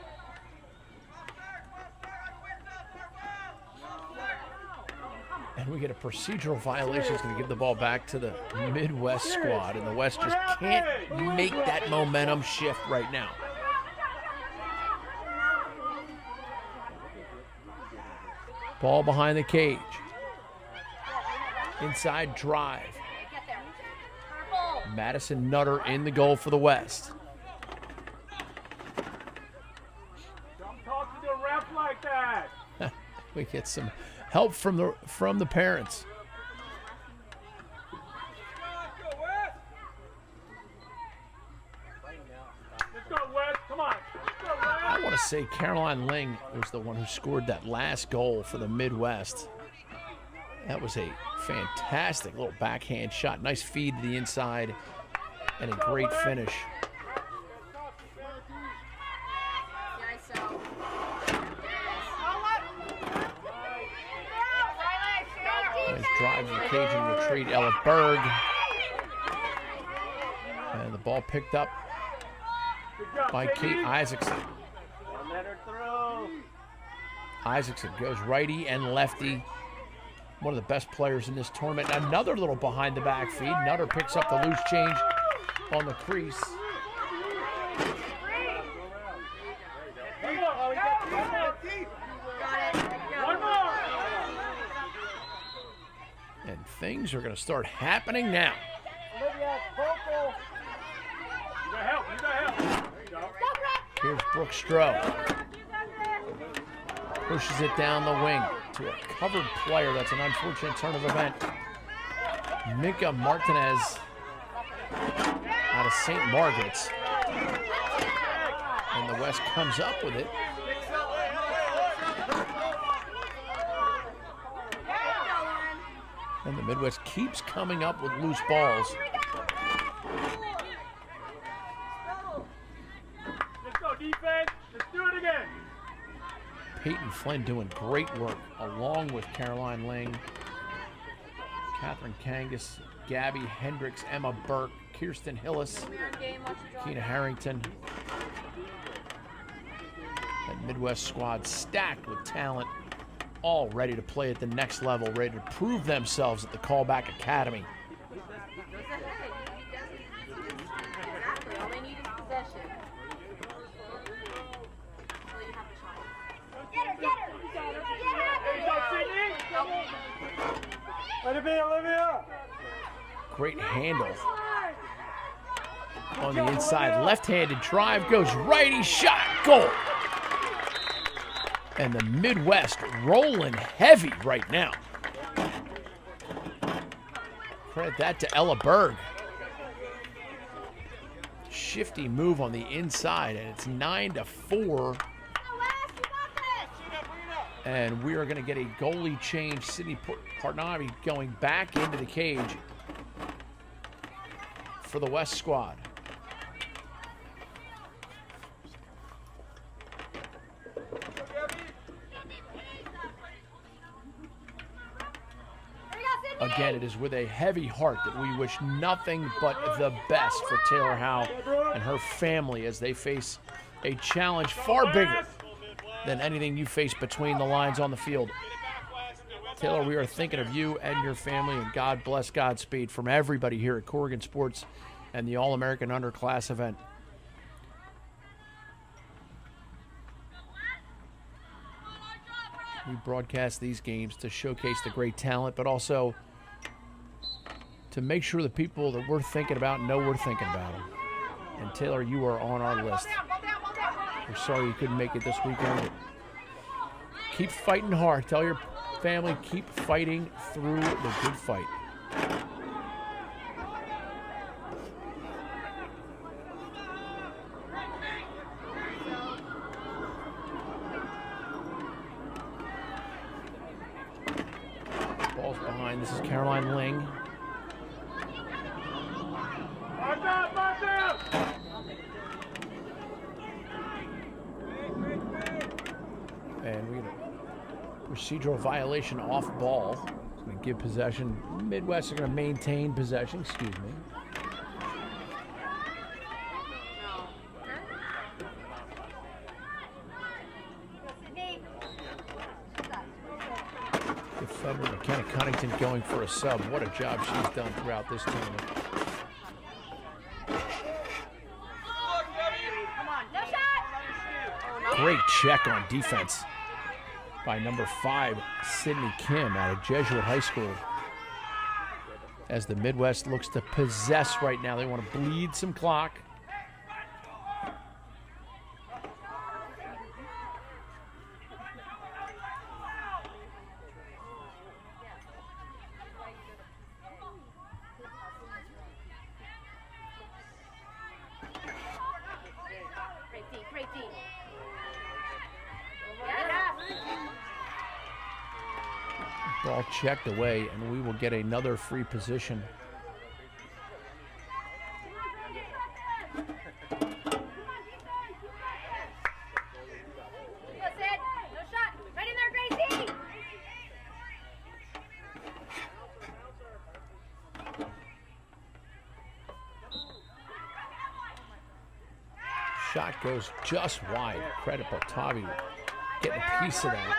And we get a procedural violation. It's going to give the ball back to the Midwest squad. And the West just can't make that momentum shift right now. Ball behind the cage. Inside drive. Madison Nutter in the goal for the West. Don't talk to the ref like that. We get some help from the parents. Let's go, Wes. Come on. Let's go, Wes. I want to say Caroline Ling was the one who scored that last goal for the Midwest. That was a fantastic little backhand shot. Nice feed to the inside and a great finish. Nice drive to the Cajun retreat. Ella Berg. And the ball picked up by Kate Isaacson. Don't let her through. Isaacson goes righty and lefty. One of the best players in this tournament. Another little behind the back feed. Nutter picks up the loose change on the crease. And things are going to start happening now. Olivia, vocal. You got help. You got help. There you go. Here's Brooke Stroh. Pushes it down the wing to a covered player. That's an unfortunate turn of event. Mika Martinez out of St. Margaret's. And the West comes up with it. And the Midwest keeps coming up with loose balls. Let's go, defense. Let's do it again. Peyton Flynn doing great work along with Caroline Ling, Catherine Kangas, Gabby Hendricks, Emma Burke, Kirsten Hillis, Keena Harrington. That Midwest squad stacked with talent, all ready to play at the next level, ready to prove themselves at the Callback Academy. Let it be, Olivia. Great handle on the inside. Left-handed drive goes righty shot, goal. And the Midwest rolling heavy right now. Credit that to Ella Berg. Shifty move on the inside, and it's 9-4. And we are going to get a goalie change. Sydney Partnavi going back into the cage for the West squad. Again, it is with a heavy heart that we wish nothing but the best for Taylor Howe and her family as they face a challenge far bigger than anything you face between the lines on the field. Taylor, we are thinking of you and your family, and God bless Godspeed from everybody here at Corrigan Sports and the All-American Underclass event. We broadcast these games to showcase the great talent, but also to make sure the people that we're thinking about know we're thinking about them. And Taylor, you are on our list. We're sorry you couldn't make it this weekend. But keep fighting hard. Tell your family, keep fighting through the good fight. Ball's behind. This is Caroline Ling. And we get a procedural violation off ball. It's going to give possession. Midwest are going to maintain possession. Excuse me. Defender McKenna Cunnington going for a sub. What a job she's done throughout this tournament. Great check on defense by number 5, Sydney Kim out of Jesuit High School. As the Midwest looks to possess right now, they want to bleed some clock. Ball checked away, and we will get another free position. Shot goes just wide. Credit Bartavi getting a piece of that.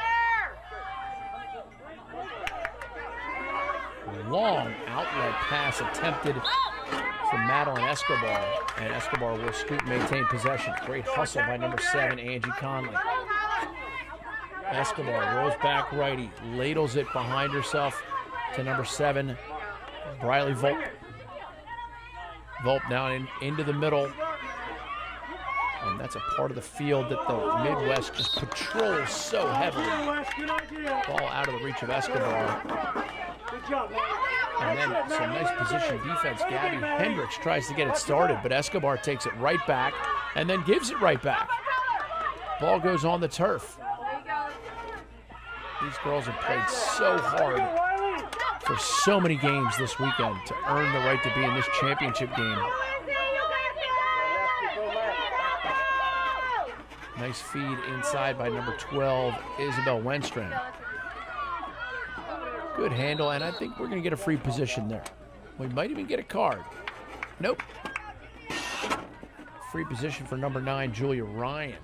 Long outlet pass attempted from Madeline Escobar, and Escobar will scoop and maintain possession. Great hustle by number 7, Angie Conley. Escobar rolls back righty, ladles it behind herself to number 7, Briley Volp. Volp now into the middle, and that's a part of the field that the Midwest just patrols so heavily. Ball out of the reach of Escobar. And then some nice position defense. Gabby Hendricks tries to get it started, but Escobar takes it right back and then gives it right back. Ball goes on the turf. These girls have played so hard for so many games this weekend to earn the right to be in this championship game. Nice feed inside by number 12, Isabel Wenstrand. Good handle, and I think we're going to get a free position there. We might even get a card. Nope. Free position for number 9, Julia Ryan.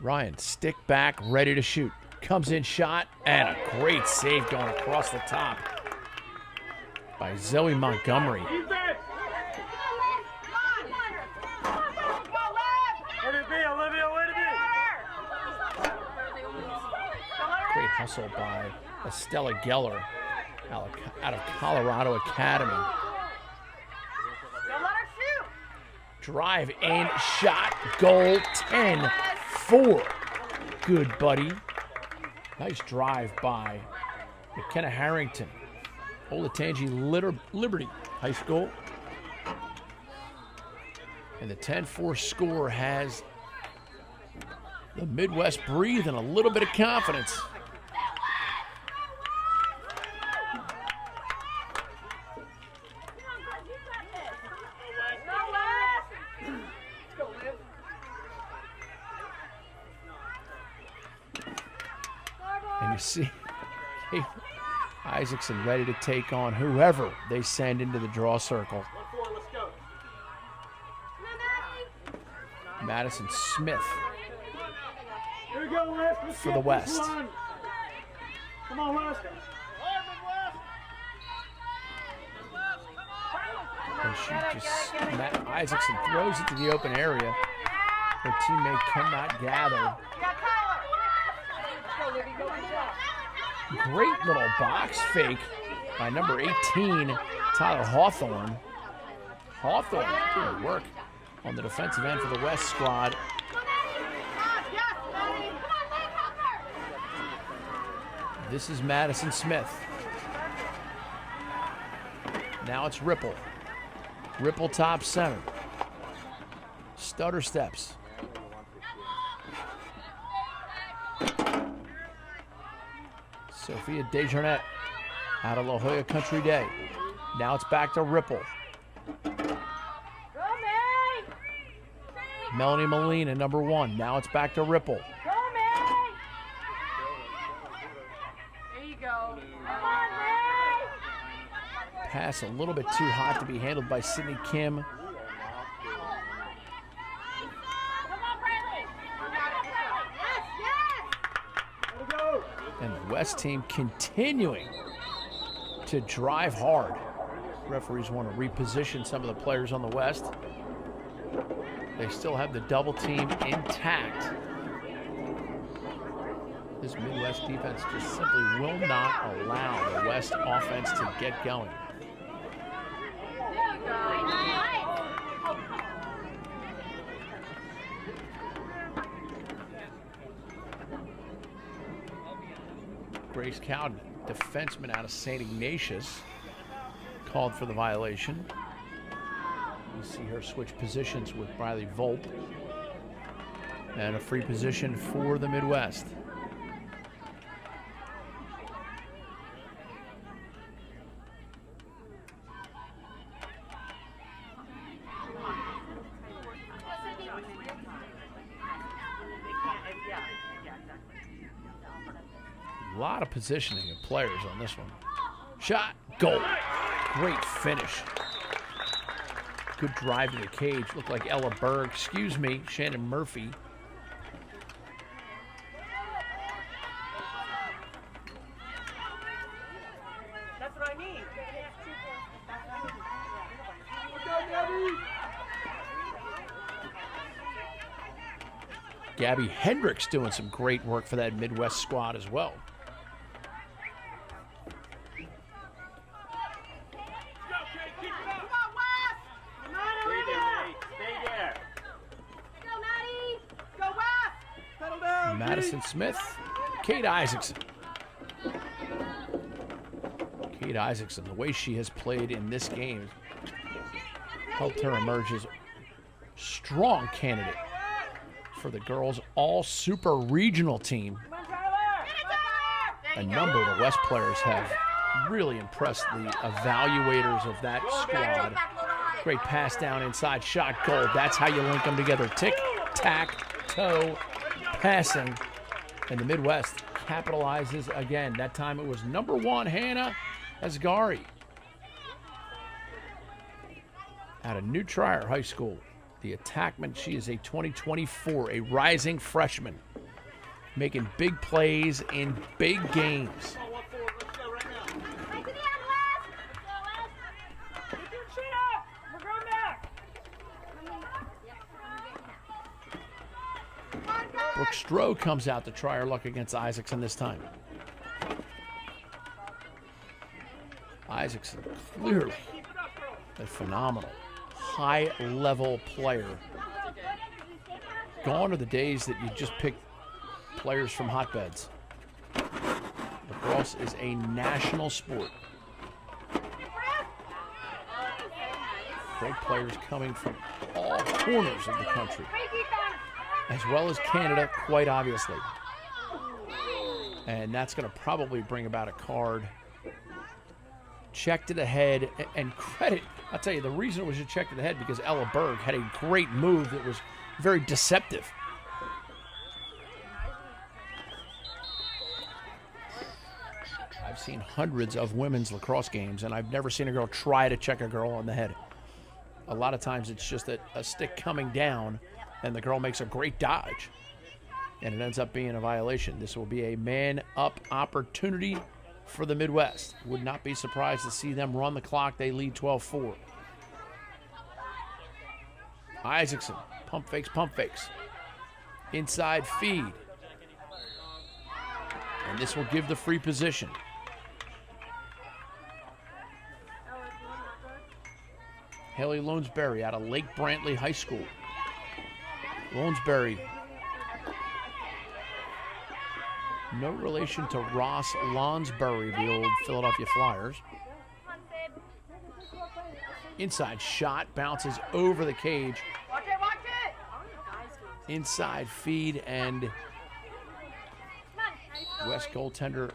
Ryan, stick back, ready to shoot. Comes in shot, and a great save going across the top by Zoe Montgomery. Great hustle by Estella Geller out of Colorado Academy. Drive in, shot, goal, 10-4. Good buddy. Nice drive by McKenna Harrington. Olatanji Liberty High School. And the 10-4 score has the Midwest breathing a little bit of confidence. And you see Kate Isaacson ready to take on whoever they send into the draw circle. Madison Smith Here we go, Wes. Let's for get the this West. one. Come on, Wes. And she just, Matt Isaacson throws it to the open area. Her teammate cannot gather. Great little box fake by number 18, Tyler Hawthorne. Hawthorne doing work on the defensive end for the West squad. This is Madison Smith. Now it's Ripple. Ripple top center. Stutter steps. Sophia Desjardins out of La Jolla Country Day. Now it's back to Ripple. Melanie Molina, number 1. Now it's back to Ripple. Pass a little bit too hot to be handled by Sydney Kim. And the West team continuing to drive hard. Referees want to reposition some of the players on the West. They still have the double team intact. This Midwest defense just simply will not allow the West offense to get going. Grace Cowden, defenseman out of St. Ignatius, called for the violation. You see her switch positions with Riley Volpe. And a free position for the Midwest. A lot of positioning of players on this one. Shot, goal. Great finish. Good drive to the cage. Looked like Ella Berg, Shannon Murphy. That's what I need. Gabby Hendricks doing some great work for that Midwest squad as well. Madison Smith, Kate Isaacson. Kate Isaacson, the way she has played in this game helped her emerge as a strong candidate for the girls all-super regional team. A number of the West players have really impressed the evaluators of that squad. Great pass down inside, shot, goal. That's how you link them together. Tic-tac-toe passing. And the Midwest capitalizes again. That time it was number 1, Hannah Asghari. Out of New Trier High School. The attackman, she is a 2024, a rising freshman, making big plays in big games. Brooke Stroh comes out to try her luck against Isaacson this time. Isaacson, clearly a phenomenal high-level player. Gone are the days that you just pick players from hotbeds. Lacrosse is a national sport. Great players coming from all corners of the country, as well as Canada, quite obviously. And that's going to probably bring about a card. Checked it ahead, and credit, I'll tell you, the reason it was a check to the head because Ella Berg had a great move that was very deceptive. seen hundreds of women's lacrosse games, and I've never seen a girl try to check a girl on the head. A lot of times it's just a stick coming down, and the girl makes a great dodge, and it ends up being a violation. This will be a man-up opportunity for the Midwest. Would not be surprised to see them run the clock. They lead 12-4. Isaacson, pump fakes. Inside feed. And this will give the free position. Haley Lonesbury out of Lake Brantley High School. Lonesbury, no relation to Ross Lonsbury, the old Philadelphia Flyers. Inside shot, bounces over the cage. Inside feed, and West goaltender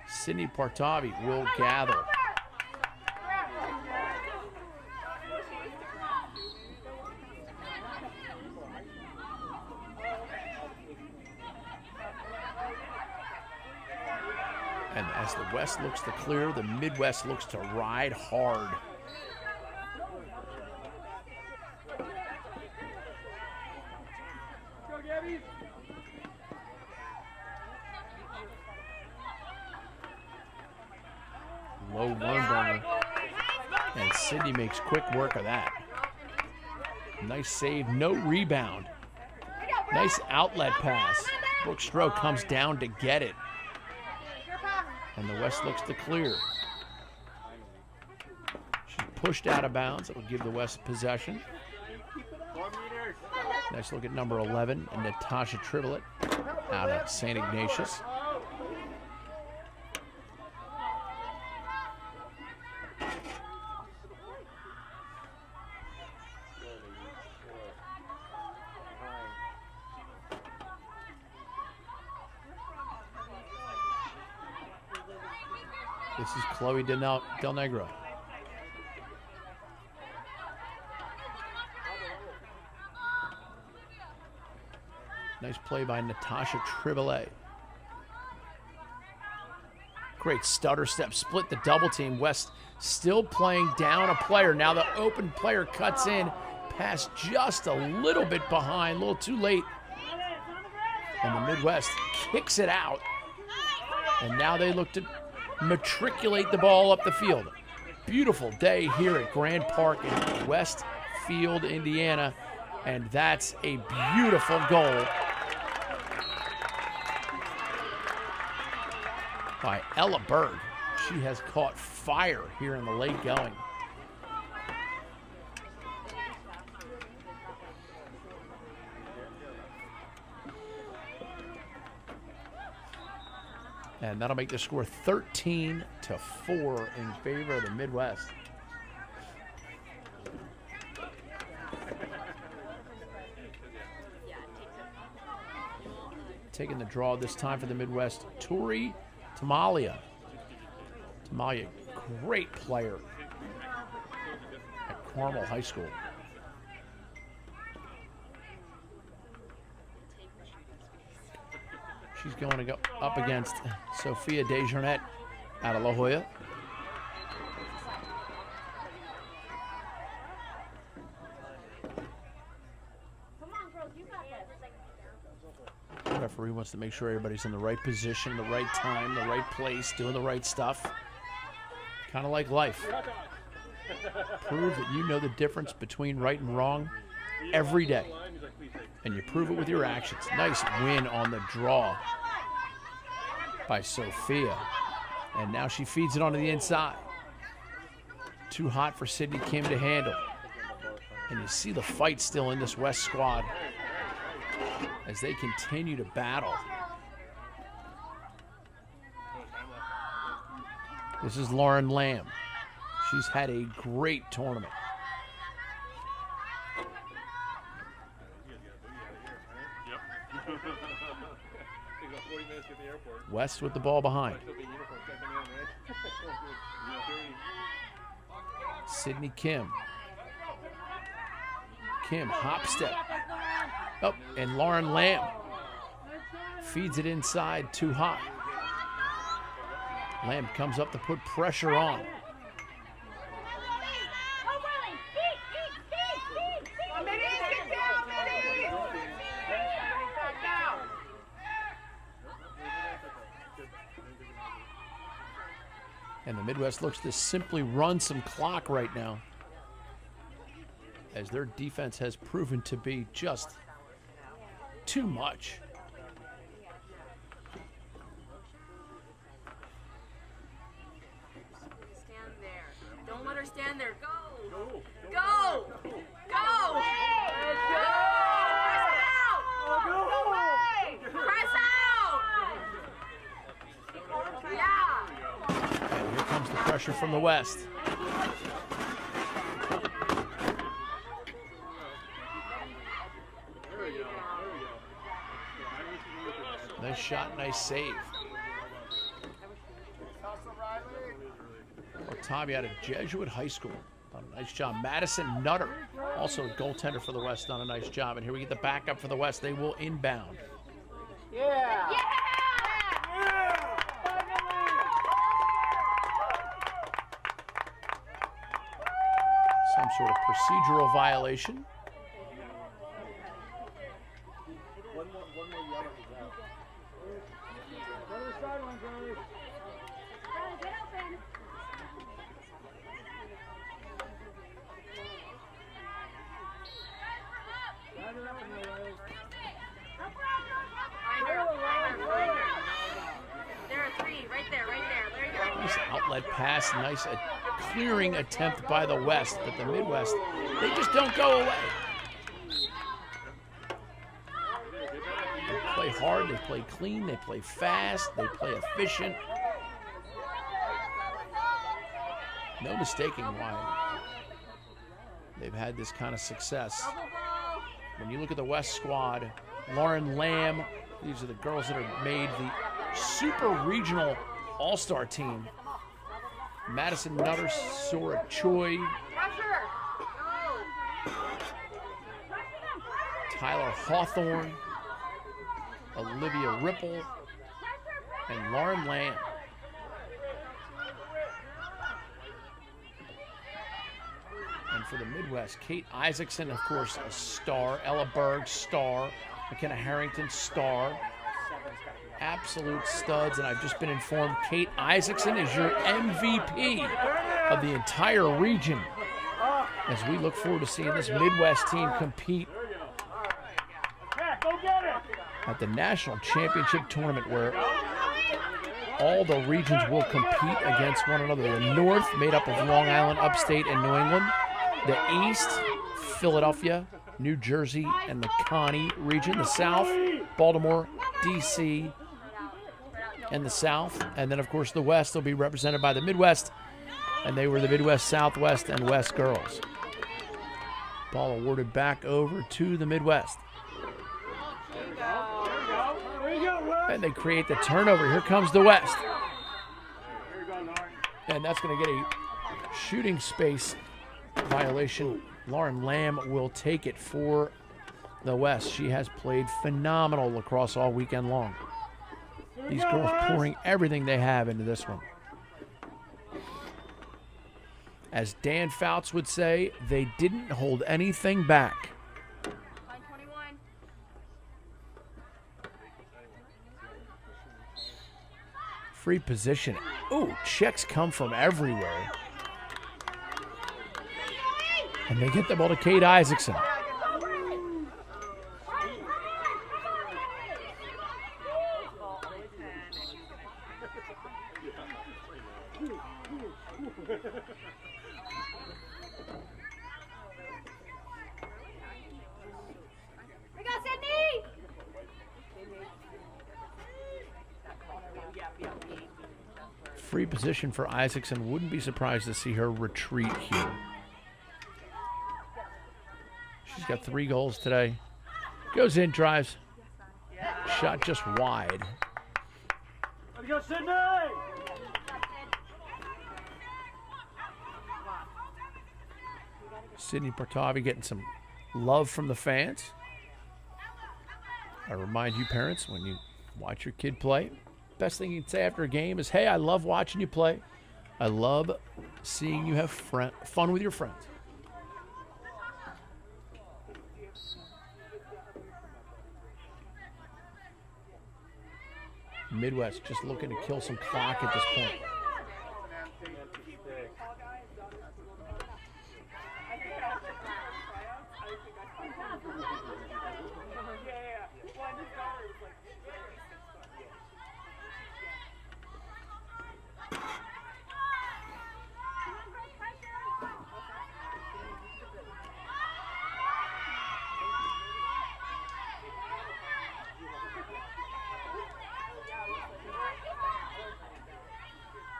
Sydney Partavi will gather. And as the West looks to clear, the Midwest looks to ride hard. Low Wernberger, and Sydney makes quick work of that. Nice save, no rebound. Nice outlet pass. Brooke Stroh comes down to get it. And the West looks to clear. She's pushed out of bounds. It will give the West possession. Nice look at number 11, and Natasha Triblett out of St. Ignatius. This is Chloe Del Negro. Nice play by Natasha Triblett. Great stutter step, split the double team. West still playing down a player. Now the open player cuts in, pass just a little bit behind, a little too late. And the Midwest kicks it out. And now they look to matriculate the ball up the field. Beautiful day here at Grand Park in Westfield, Indiana, and that's a beautiful goal by Ella Berg. She has caught fire here in the late going. And that'll make the score 13-4 in favor of the Midwest. Taking the draw this time for the Midwest, Tori Tamalia. Tamalia, great player at Carmel High School. She's going to go up against Sophia Desjardins out of La Jolla. The referee wants to make sure everybody's in the right position, the right time, the right place, doing the right stuff. Kind of like life. Prove that you know the difference between right and wrong every day. And you prove it with your actions. Nice win on the draw by Sophia. And now she feeds it onto the inside. Too hot for Sydney Kim to handle. And you see the fight still in this West squad as they continue to battle. This is Lauren Lamb. She's had a great tournament. West with the ball behind. Sydney Kim. Kim, hop step. Oh, and Lauren Lamb feeds it inside, too hot. Lamb comes up to put pressure on. And the Midwest looks to simply run some clock right now, as their defense has proven to be just too much. Stand there. Don't let her stand there. Go! Go! Go! Go! Press out! Press out! Yeah! And here comes the pressure from the West. Nice shot, nice save. Otavia out of Jesuit High School. Done a nice job. Madison Nutter, also a goaltender for the West, done a nice job. And here we get the backup for the West. They will inbound. Yeah. Some sort of procedural violation. Go to the sideline, Charlie. There are three, right there, right there. There you go. Nice outlet pass, nice clearing attempt by the West, but the Midwest, they just don't go away. They play hard, they play clean, they play fast, they play efficient. No mistaking why they've had this kind of success. When you look at the West squad, Lauren Lamb, these are the girls that have made the super regional all-star team. Madison Nutter, Sora Choi, Tyler Hawthorne, Olivia Ripple, and Lauren Lamb. And for the Midwest, Kate Isaacson, of course, a star. Ella Berg, star. McKenna Harrington, star. Absolute studs, and I've just been informed Kate Isaacson is your MVP of the entire region, as we look forward to seeing this Midwest team compete at the National Championship Tournament, where all the regions will compete against one another. The North, made up of Long Island, Upstate, and New England. The East, Philadelphia, New Jersey, and the Connie region. The South, Baltimore, D.C., and the South. And then, of course, the West will be represented by the Midwest, and they were the Midwest, Southwest, and West girls. Ball awarded back over to the Midwest. And they create the turnover. Here comes the West. And that's going to get a shooting space violation. Lauren Lamb will take it for the West. She has played phenomenal lacrosse all weekend long. These girls pouring everything they have into this one. As Dan Fouts would say, they didn't hold anything back. Line 21. Free position. Ooh, checks come from everywhere. And they get the ball to Kate Isaacson. We got Sydney! Free position for Isaacson. Wouldn't be surprised to see her retreat here. She's got 3 goals today. Goes in, drives. Shot just wide. Let's go, Sydney! Sydney Portavi getting some love from the fans. I remind you, parents, when you watch your kid play, best thing you can say after a game is, hey, I love watching you play. I love seeing you have fun with your friends. Midwest just looking to kill some clock at this point.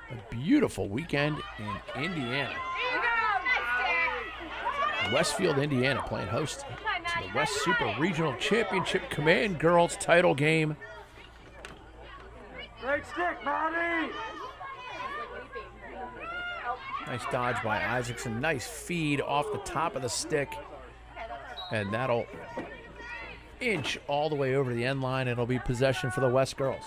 A beautiful weekend in Indiana. Westfield, Indiana, playing host to the West Super Regional Championship Command Girls title game. Great stick, Maddie! Nice dodge by Isaacson. Nice feed off the top of the stick. And that'll inch all the way over the end line. It'll be possession for the West girls.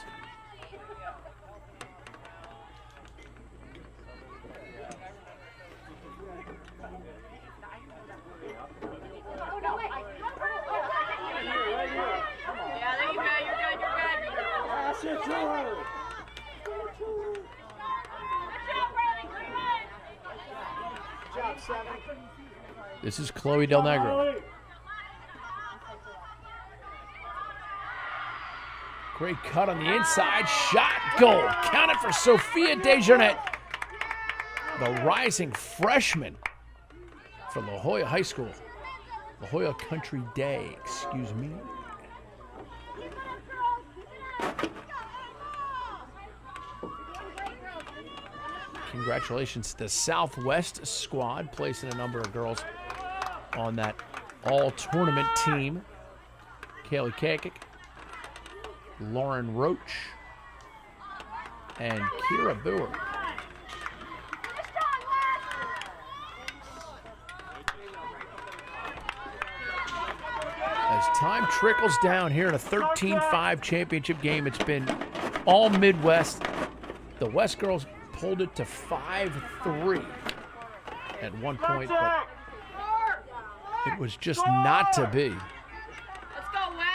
This is Chloe Del Negro. Great cut on the inside. Shot, goal. Count it for Sophia Desjardins, the rising freshman for La Jolla High School. La Jolla Country Day, excuse me. Congratulations to the Southwest squad, placing a number of girls on that all-tournament team. Kaylee Kakik, Lauren Roach, and Kira Boer. As time trickles down here in a 13-5 championship game, it's been all Midwest. The West girls pulled it to 5-3 at one point, but it was just not to be. Let's go, Wes!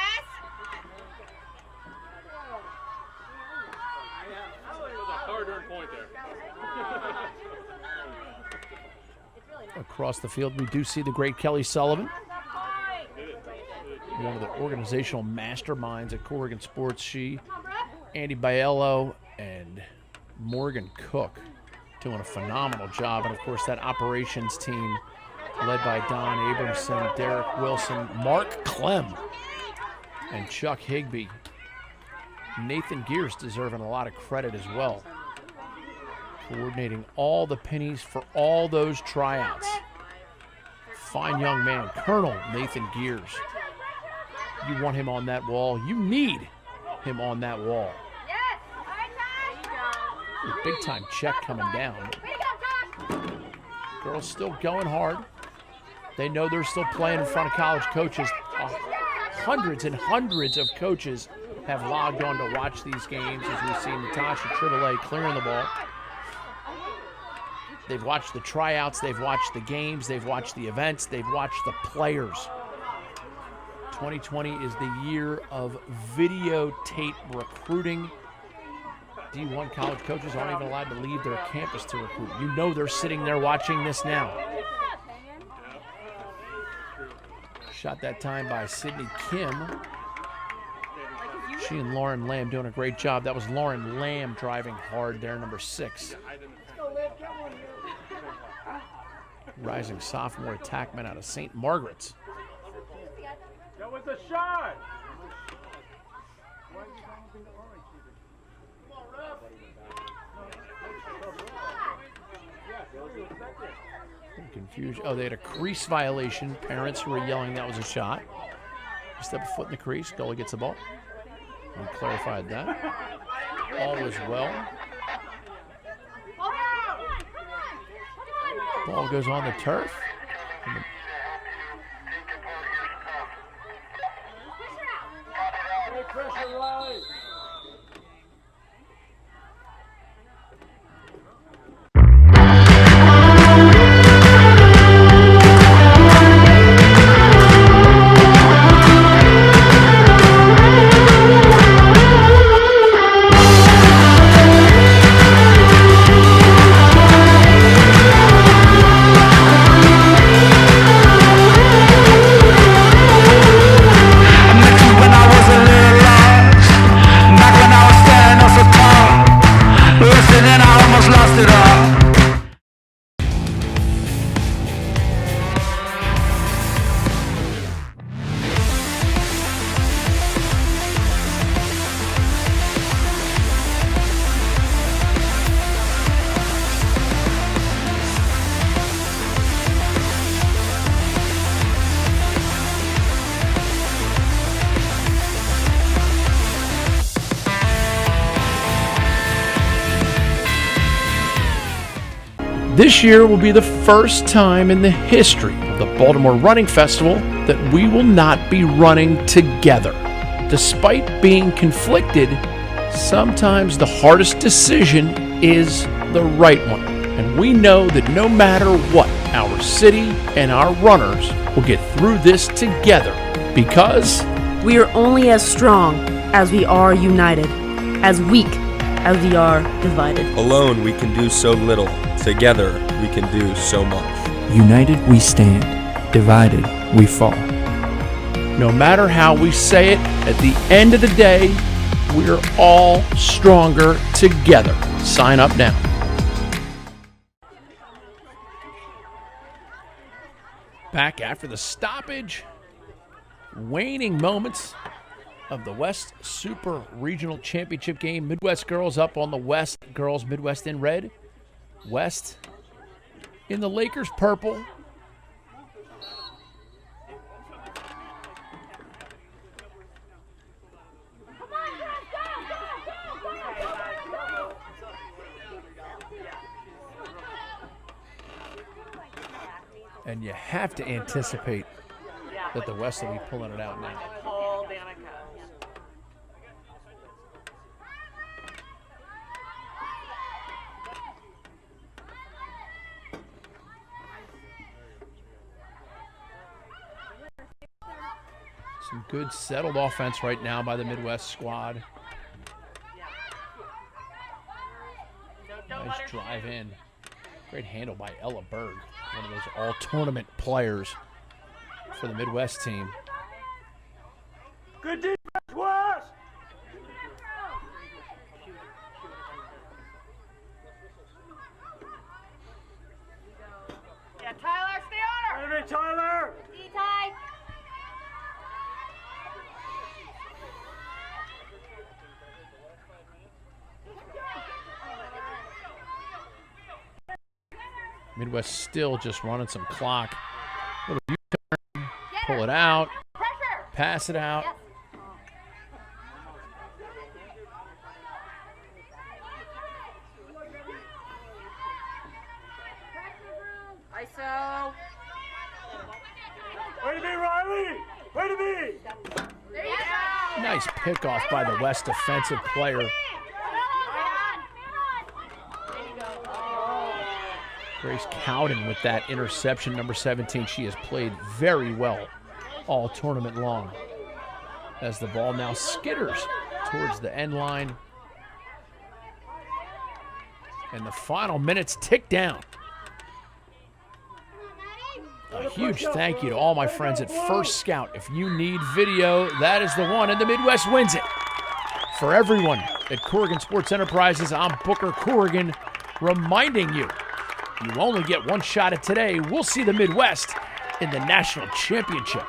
Across the field, we do see the great Kelly Sullivan, one of the organizational masterminds at Corrigan Sports. She, Andy Biello, and Morgan Cook doing a phenomenal job. And, of course, that operations team led by Don Abramson, Derek Wilson, Mark Clem, and Chuck Higby. Nathan Gears deserving a lot of credit as well, coordinating all the pennies for all those tryouts. Fine young man, Colonel Nathan Gears. You want him on that wall. You need him on that wall. A big-time check coming down. Girls still going hard. They know they're still playing in front of college coaches. Hundreds and hundreds of coaches have logged on to watch these games, as we've seen Natasha Triboulet clearing the ball. They've watched the tryouts, they've watched the games, they've watched the events, they've watched the players. 2020 is the year of videotape recruiting. D1 college coaches aren't even allowed to leave their campus to recruit. You know they're sitting there watching this now. Shot that time by Sydney Kim. She and Lauren Lamb doing a great job. That was Lauren Lamb driving hard there, number 6. Rising sophomore attackman out of St. Margaret's. That was a shot! Confusion. Oh, they had a crease violation. Parents who were yelling that was a shot. Step a foot in the crease. Goalie gets the ball. We clarified that. All was well. Ball goes on the turf. This year will be the first time in the history of the Baltimore Running Festival that we will not be running together. Despite being conflicted, sometimes the hardest decision is the right one. And we know that no matter what, our city and our runners will get through this together because We are only as strong as we are united, as weak as we are divided. Alone we can do so little. Together we can do so much. United we stand, divided we fall. no matter how we say it, at the end of the day, we're all stronger together. Sign up now. Back after the stoppage, waning moments of the West Super Regional Championship game. Midwest girls up on the West. Girls Midwest in red. West in the Lakers purple. And you have to anticipate that the West will be pulling it out now. Some good settled offense right now by the Midwest squad. Nice drive in. Great handle by Ella Berg, one of those all-tournament players for the Midwest team. Good defense, West! Yeah, Tyler, stay on her. Hey, Tyler! D-Ty. Midwest still just running some clock. Little U-turn, pull it out, Pressure. pass it out. ISO. Way to be, Riley! Way to be! There you go. Nice pickoff by the West defensive player. Grace Cowden with that interception, number 17. She has played very well all tournament long. As the ball now skitters towards the end line. And the final minutes tick down. A huge thank you to all my friends at First Scout. If you need video, that is the one, and the Midwest wins it. For everyone at Corrigan Sports Enterprises, I'm Booker Corrigan, reminding you, you only get one shot at today. We'll see the Midwest in the national championship.